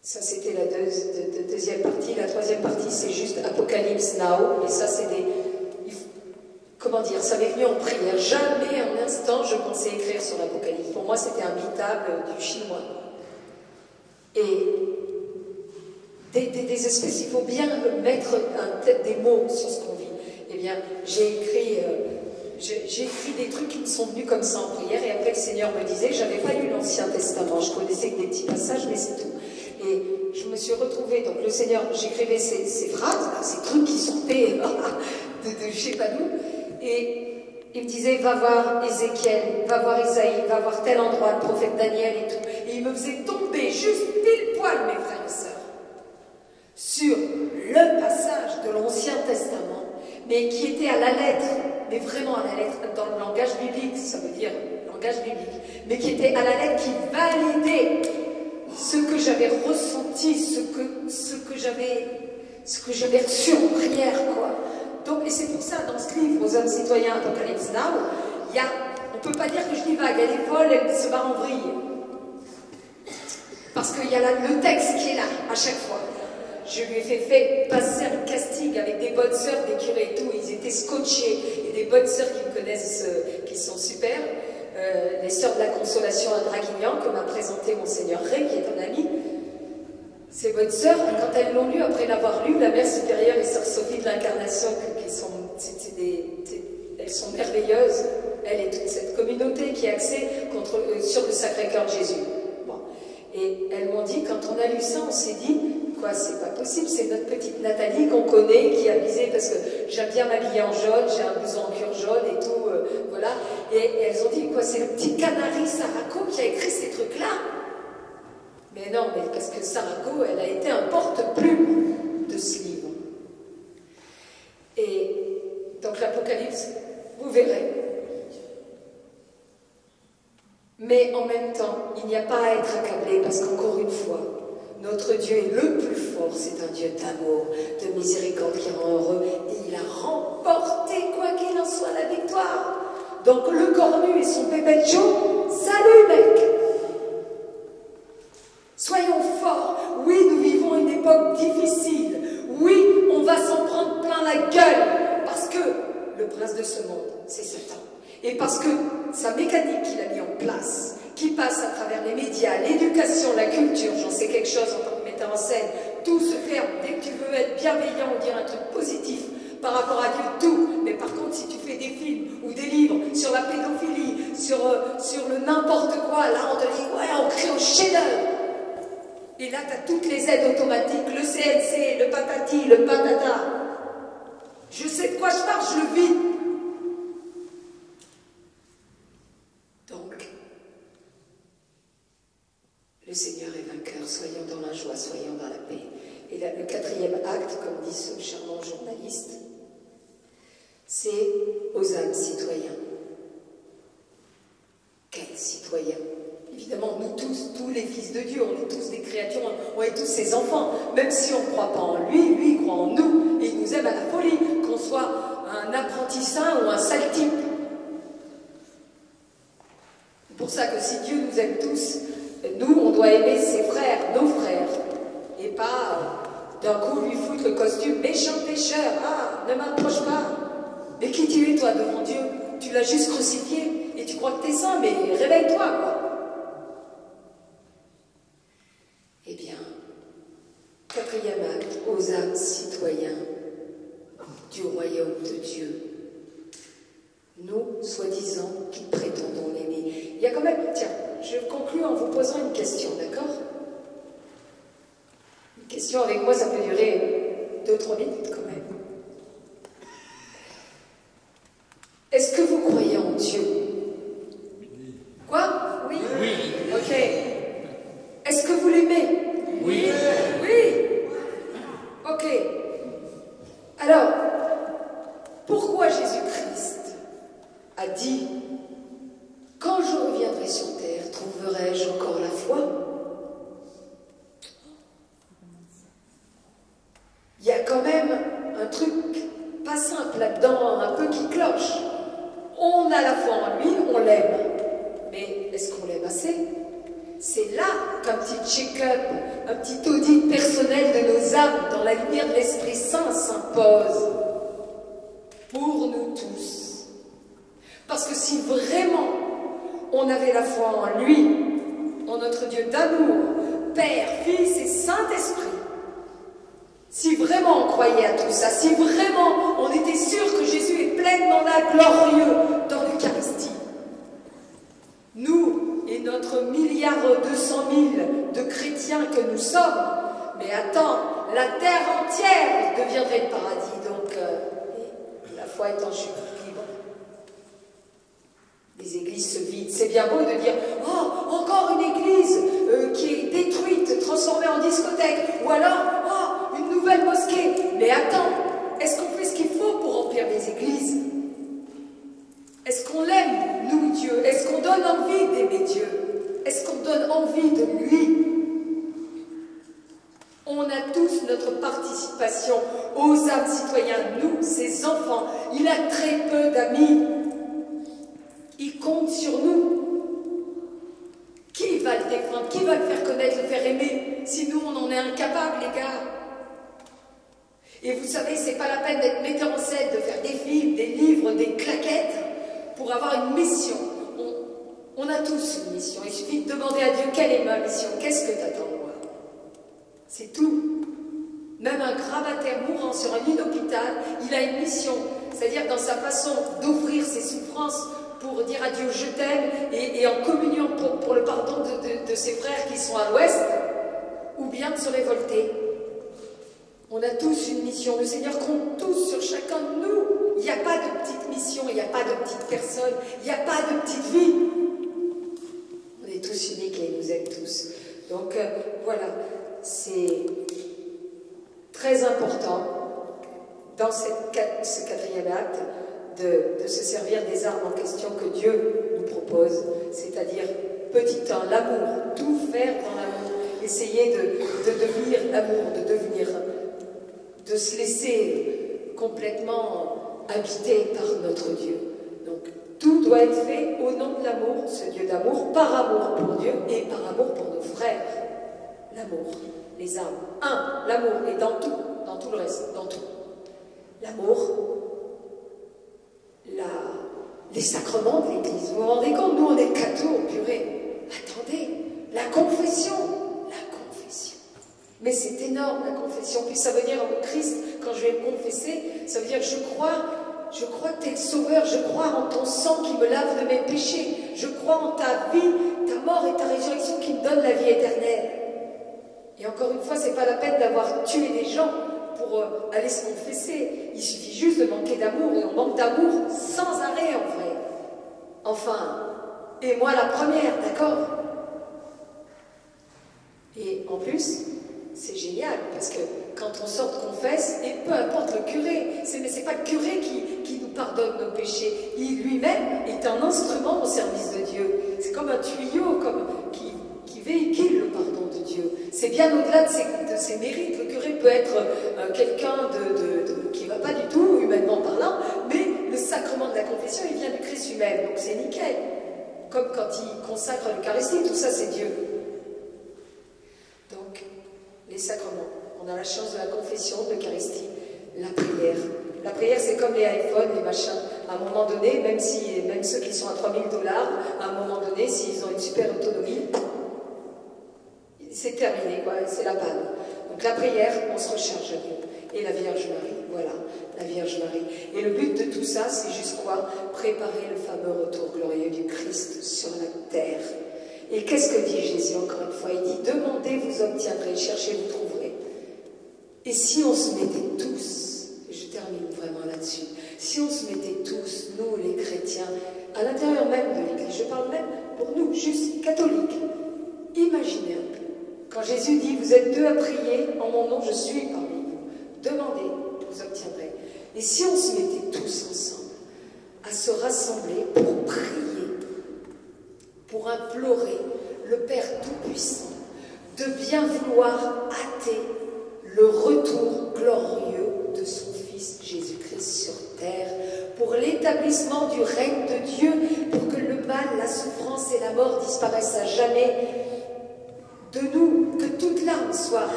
Ça, c'était la deuxième partie. La troisième partie, c'est juste Apocalypse Now. Et ça, c'est des... Comment dire? Ça m'est venu en prière. Jamais un instant, je pensais écrire sur l'Apocalypse. Pour moi, c'était imbitable du chinois. Et des espèces, il faut bien mettre des mots sur ce qu'on vit. Eh bien, j'ai écrit des trucs qui me sont venus comme ça en prière. Et après, le Seigneur me disait, j'avais pas lu l'Ancien Testament. Je connaissais que des petits passages, mais c'est tout. Et je me suis retrouvée, donc le Seigneur, j'écrivais ces phrases, là, ces trucs qui sortaient de je sais pas d'où, et il me disait, va voir Ézéchiel, va voir Isaïe, va voir tel endroit, le prophète Daniel et tout. Et il me faisait tomber juste pile poil, mes frères et sœurs, sur le passage de l'Ancien Testament, mais qui était à la lettre, mais vraiment à la lettre, dans le langage biblique, ça veut dire langage biblique, mais qui était à la lettre, qui validait ce que j'avais ressenti, ce que j'avais reçu en prière, quoi. Donc, et c'est pour ça, dans ce livre, aux hommes citoyens, Apocalypse Now, on ne peut pas dire que je divague, elle est folle, elle se barre en vrille. Parce que qu'il y a le texte qui est là, à chaque fois. Je lui ai fait passer un casting avec des bonnes sœurs, des curés et tout, ils étaient scotchés, et des bonnes sœurs qui me connaissent, qui sont super, les sœurs de la Consolation à Draguignan, que m'a présenté Monseigneur Ray, qui est un ami. Ces bonnes sœurs, quand elles l'ont lu, après l'avoir lu, la Mère Supérieure et Sœur Sophie de l'Incarnation, elles sont merveilleuses, elle et toute cette communauté qui est axée sur le Sacré-Cœur de Jésus. Bon. Et elles m'ont dit, quand on a lu ça, on s'est dit, quoi, c'est pas possible, c'est notre petite Nathalie qu'on connaît, qui a visé, parce que j'aime bien m'habiller en jaune, j'ai un blouson en cuir jaune et tout, voilà. Et elles ont dit, quoi, c'est le petit canari Saraco qui a écrit ces trucs-là. Mais non, mais parce que Saraco, elle a été un porte-plume de ce livre. Et donc l'Apocalypse, vous verrez. Mais en même temps, il n'y a pas à être accablé, parce qu'encore une fois, notre Dieu est le plus fort, c'est un Dieu d'amour, de miséricorde qui rend heureux, et il a remporté, quoi qu'il en soit, la victoire. Donc le cornu et son bébé Joe, salut mec! Soyons forts. Oui, nous vivons une époque difficile. Oui, on va s'en prendre plein la gueule. Parce que le prince de ce monde, c'est Satan. Et parce que sa mécanique qu'il a mis en place, qui passe à travers les médias, l'éducation, la culture, j'en sais quelque chose en tant que metteur en scène, tout se ferme. Dès que tu veux être bienveillant ou dire un truc positif par rapport à Dieu, tout. Mais par contre, si tu fais des films ou des livres sur la pédophilie, sur le n'importe quoi, là on te dit, ouais, on crée un chef-d'œuvre. Et là, tu as toutes les aides automatiques, le CNC, le patati, le patata. Je sais de quoi je parle, je le vis. Donc, le Seigneur est vainqueur, soyons dans la joie, soyons dans la paix. Et là, le quatrième acte, comme dit ce charmant journaliste, c'est aux âmes citoyens. Quels citoyens? Évidemment, nous tous les fils de Dieu, on est tous des créatures, on est tous ses enfants. Même si on ne croit pas en lui, lui il croit en nous. Et il nous aime à la folie, qu'on soit un apprenti saint ou un sale type. C'est pour ça que si Dieu nous aime tous, nous, on doit aimer ses frères, nos frères. Et pas d'un coup lui foutre le costume méchant pécheur. Ah, ne m'approche pas. Mais qui tu es, toi, devant Dieu? Tu l'as juste crucifié et tu crois que t'es saint, mais réveille-toi, quoi. Eh bien, quatrième acte, aux âmes citoyens du royaume de Dieu. Nous, soi-disant, qui prétendons l'aimer. Il y a quand même, tiens, je conclue en vous posant une question, d'accord? Une question avec moi, ça peut durer 2-3 minutes quand même. Est-ce que vous croyez en Dieu? Quoi? Oui? Oui. Ok. Est-ce que vous l'aimez? Oui. Oui. Ok. Alors, pourquoi Jésus-Christ a dit « Quand je reviendrai sur terre, trouverai-je encore la foi ?» Il y a quand même un truc pas simple là-dedans, un peu qui cloche. On a la foi en lui, on l'aime. Mais est-ce qu'on l'aime assez? C'est là qu'un petit check-up, un petit audit personnel de nos âmes dans la lumière de l'Esprit Saint s'impose. Pour nous tous. Parce que si vraiment on avait la foi en lui, en notre Dieu d'amour, Père, Fils et Saint-Esprit, si vraiment on croyait à tout ça, si vraiment on était sûr que Jésus est pleinement là, glorieux, dans l'Eucharistie, nous et notre 1,2 milliard de chrétiens que nous sommes, mais attends, la terre entière deviendrait le paradis, donc la foi est en chute libre. Les églises se vident. C'est bien beau de dire « Oh, encore une église qui est détruite, transformée en discothèque. » Ou alors « Oh, une nouvelle mosquée. » Mais attends, est-ce qu'on fait ce qu'il faut pour remplir les églises? Est-ce qu'on l'aime, nous, Dieu? Est-ce qu'on donne envie d'aimer Dieu? Est-ce qu'on donne envie de lui? On a tous notre participation aux âmes citoyens, nous, ses enfants. Il a très peu d'amis. Il compte sur nous. Qui va le défendre? Qui va le faire connaître, le faire aimer? capables, les gars. Et vous savez, c'est pas la peine d'être metteur en scène, de faire des films, des livres, des claquettes pour avoir une mission. On a tous une mission. Il suffit de demander à Dieu quelle est ma mission, qu'est-ce que t'attends de moi? C'est tout. Même un gravataire mourant sur un lit d'hôpital, il a une mission. C'est-à-dire dans sa façon d'offrir ses souffrances pour dire à Dieu je t'aime et en communion pour le pardon de ses frères qui sont à l'ouest, ou bien de se révolter. On a tous une mission. Le Seigneur compte tous sur chacun de nous. Il n'y a pas de petite mission, il n'y a pas de petite personne, il n'y a pas de petite vie. On est tous uniques et il nous aime tous. Donc voilà, c'est très important dans ce quatrième acte de se servir des armes en question que Dieu nous propose, c'est-à-dire petit 1, l'amour, tout faire dans l'amour, essayer de devenir l'amour, de se laisser complètement habiter par notre Dieu. Donc tout doit être fait au nom de l'amour, ce Dieu d'amour, par amour pour Dieu et par amour pour nos frères. L'amour, les âmes. 1, l'amour, et dans tout le reste, dans tout. L'amour, les sacrements de l'Église. Vous vous rendez compte, nous on est cathos, purée. Attendez, la confession. Mais c'est énorme la confession. Puis ça veut dire en Christ, quand je vais me confesser, ça veut dire je crois que tu es le sauveur, je crois en ton sang qui me lave de mes péchés, je crois en ta vie, ta mort et ta résurrection qui me donne la vie éternelle. Et encore une fois, c'est pas la peine d'avoir tué des gens pour aller se confesser. Il suffit juste de manquer d'amour, et on manque d'amour sans arrêt en vrai. Enfin, et moi la première, d'accord? Et en plus, c'est génial, parce que quand on sort de confesse, et peu importe le curé, mais c'est pas le curé qui nous pardonne nos péchés, il lui-même est un instrument au service de Dieu. C'est comme un tuyau qui véhicule le pardon de Dieu. C'est bien au-delà de ses mérites. Le curé peut être quelqu'un qui ne va pas du tout, humainement parlant, mais le sacrement de la confession, il vient du Christ lui-même, donc c'est nickel. Comme quand il consacre l'Eucharistie, tout ça c'est Dieu. Donc, les sacrements. On a la chance de la confession, de l'Eucharistie, la prière. La prière, c'est comme les iPhones, les machins. À un moment donné, même ceux qui sont à $3000, à un moment donné, s'ils ont une super autonomie, c'est terminé, quoi, c'est la panne. Donc la prière, on se recharge à Dieu. Et la Vierge Marie, voilà, la Vierge Marie. Et le but de tout ça, c'est juste quoi? Préparer le fameux retour glorieux du Christ sur la terre. Et qu'est-ce que dit Jésus encore une fois? Il dit, demandez, vous obtiendrez, cherchez, vous trouverez. Et si on se mettait tous, et je termine vraiment là-dessus, si on se mettait tous, nous les chrétiens, à l'intérieur même de l'Église, je parle même pour nous, juste catholiques, imaginez un peu, quand Jésus dit, vous êtes 2 à prier, en mon nom, je suis parmi vous. Demandez, vous obtiendrez. Et si on se mettait tous ensemble, à se rassembler pour prier, pour implorer le Père Tout-Puissant de bien vouloir hâter le retour glorieux de son Fils Jésus-Christ sur terre, pour l'établissement du règne de Dieu, pour que le mal, la souffrance et la mort disparaissent à jamais de nous, que toute larme soit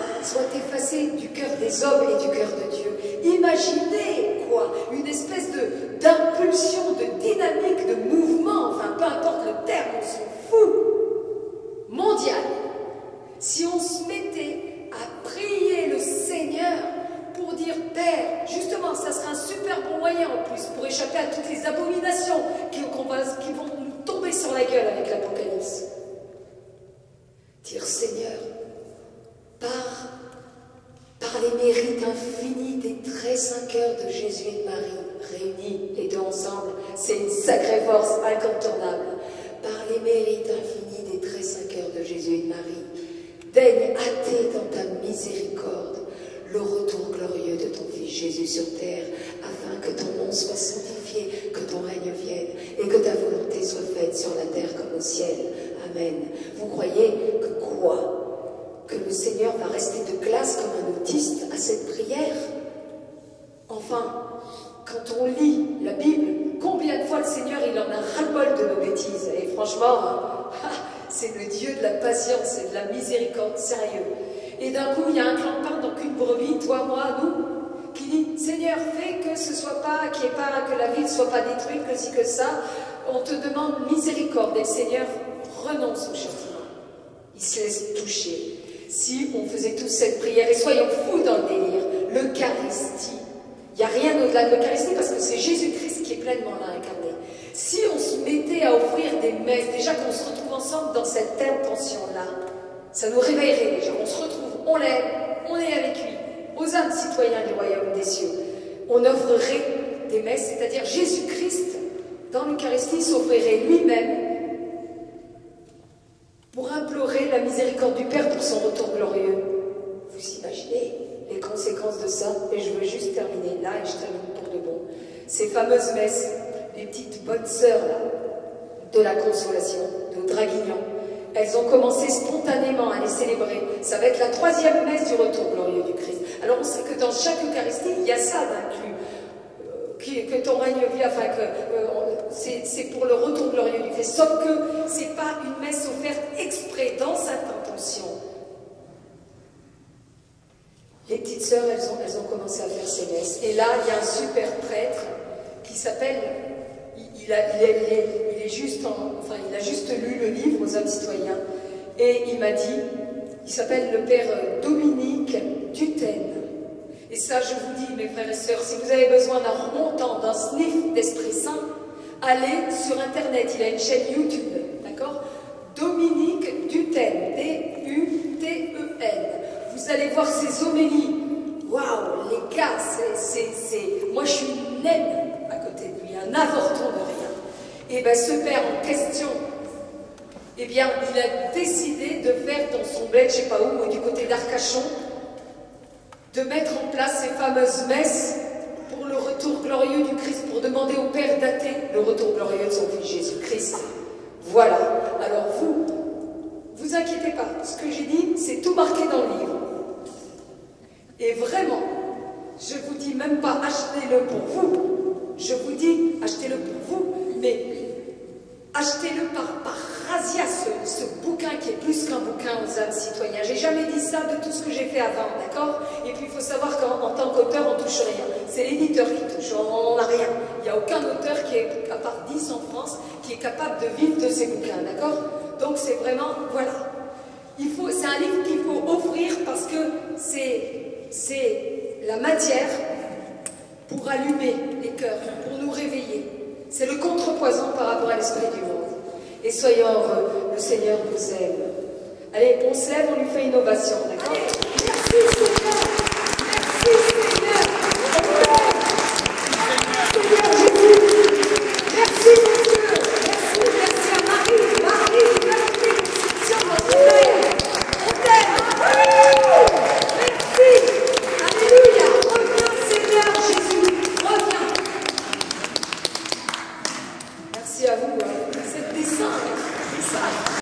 effacée du cœur des hommes et du cœur de Dieu. Imaginez, quoi, une espèce d'impulsion, de dynamique, de mouvement, enfin peu importe le terme, on s'en fout, mondial. Si on se mettait à prier le Seigneur pour dire Père, justement, ça sera un super bon moyen en plus pour échapper à toutes les abominations qui vont nous tomber sur la gueule avec l'Apocalypse. Dire Seigneur, par les mérites infinis des très saints cœurs de Jésus et de Marie, réunis les deux ensemble, c'est une sacrée force incontournable. Par les mérites infinis des très saints cœurs de Jésus et de Marie, daigne hâter dans ta miséricorde le retour glorieux de ton Fils Jésus sur terre, afin que ton nom soit sanctifié, que ton règne vienne, et que ta volonté soit faite sur la terre comme au ciel. Amen. Vous croyez que quoi? Que le Seigneur va rester de glace comme un autiste à cette prière? Enfin, quand on lit la Bible, combien de fois le Seigneur il en a ras-le-bol de nos bêtises? Et franchement, c'est le Dieu de la patience et de la miséricorde, sérieux. Et d'un coup, il y a un clampin, donc une brebis, toi, moi, nous, qui dit, Seigneur, fais que ce soit pas, que la ville ne soit pas détruite, que ci, que ça. On te demande miséricorde. Et le Seigneur renonce au châtiment. Il se laisse toucher. Si on faisait tous cette prière, et soyons fous dans le délire, l'Eucharistie, il n'y a rien au-delà de l'Eucharistie parce que c'est Jésus-Christ qui est pleinement là incarné. Si on se mettait à offrir des messes, déjà qu'on se retrouve ensemble dans cette intention-là, ça nous réveillerait déjà. On se retrouve, on l'aime, on est avec lui, aux âmes citoyens du royaume des cieux. On offrerait des messes, c'est-à-dire Jésus-Christ, dans l'Eucharistie, s'offrirait lui-même pour implorer la miséricorde du Père pour son retour glorieux. Vous imaginez les conséquences de ça? Et je veux juste terminer là, et je termine pour de bon. Ces fameuses messes, les petites bonnes sœurs là, de la consolation, de Draguignan, elles ont commencé spontanément à les célébrer. Ça va être la 3e messe du retour glorieux du Christ. Alors on sait que dans chaque Eucharistie, il y a ça d'inclus. Que ton règne vienne, enfin c'est pour le retour glorieux du Christ. Sauf que c'est pas une messe offerte exprès dans cette intention. Les petites sœurs, elles ont commencé à faire ces messes. Et là, il y a un super prêtre qui s'appelle, il a juste lu le livre aux âmes citoyens. Et il m'a dit, il s'appelle le père Dominique Duthène. Et ça, je vous dis, mes frères et sœurs, si vous avez besoin d'un remontant, d'un sniff d'Esprit Saint, allez sur Internet, il a une chaîne YouTube, d'accord? Dominique Duthène, D-U-T-E-N. Vous allez voir ses homélies. Waouh, les gars, moi je suis une naine à côté de lui, un avorton de rien. Et bien ce père en question, eh bien, il a décidé de faire dans son bled, je ne sais pas où, du côté d'Arcachon, de mettre en place ces fameuses messes pour le retour glorieux du Christ, pour demander au Père dater le retour glorieux de son Fils Jésus-Christ. Voilà. Alors vous inquiétez pas, ce que j'ai dit, c'est tout marqué dans le livre. Et vraiment, je vous dis même pas achetez-le pour vous, je vous dis achetez-le pour vous, mais achetez-le par razzia, ce bouquin qui est plus qu'un bouquin aux âmes citoyens. J'ai jamais dit ça de tout ce que j'ai fait avant, d'accord? Et puis il faut savoir qu'en tant qu'auteur, on touche rien. C'est l'éditeur qui touche, on n'a rien. Il n'y a aucun auteur qui est, à part 10 en France, qui est capable de vivre de ses bouquins, d'accord? Donc c'est vraiment, voilà. C'est un livre qu'il faut offrir parce que c'est la matière pour allumer les cœurs, pour nous réveiller. C'est le contrepoison par rapport à l'esprit du monde. Et soyons heureux, le Seigneur nous aime. Allez, on se lève, on lui fait une ovation, d'accord? Merci Seigneur.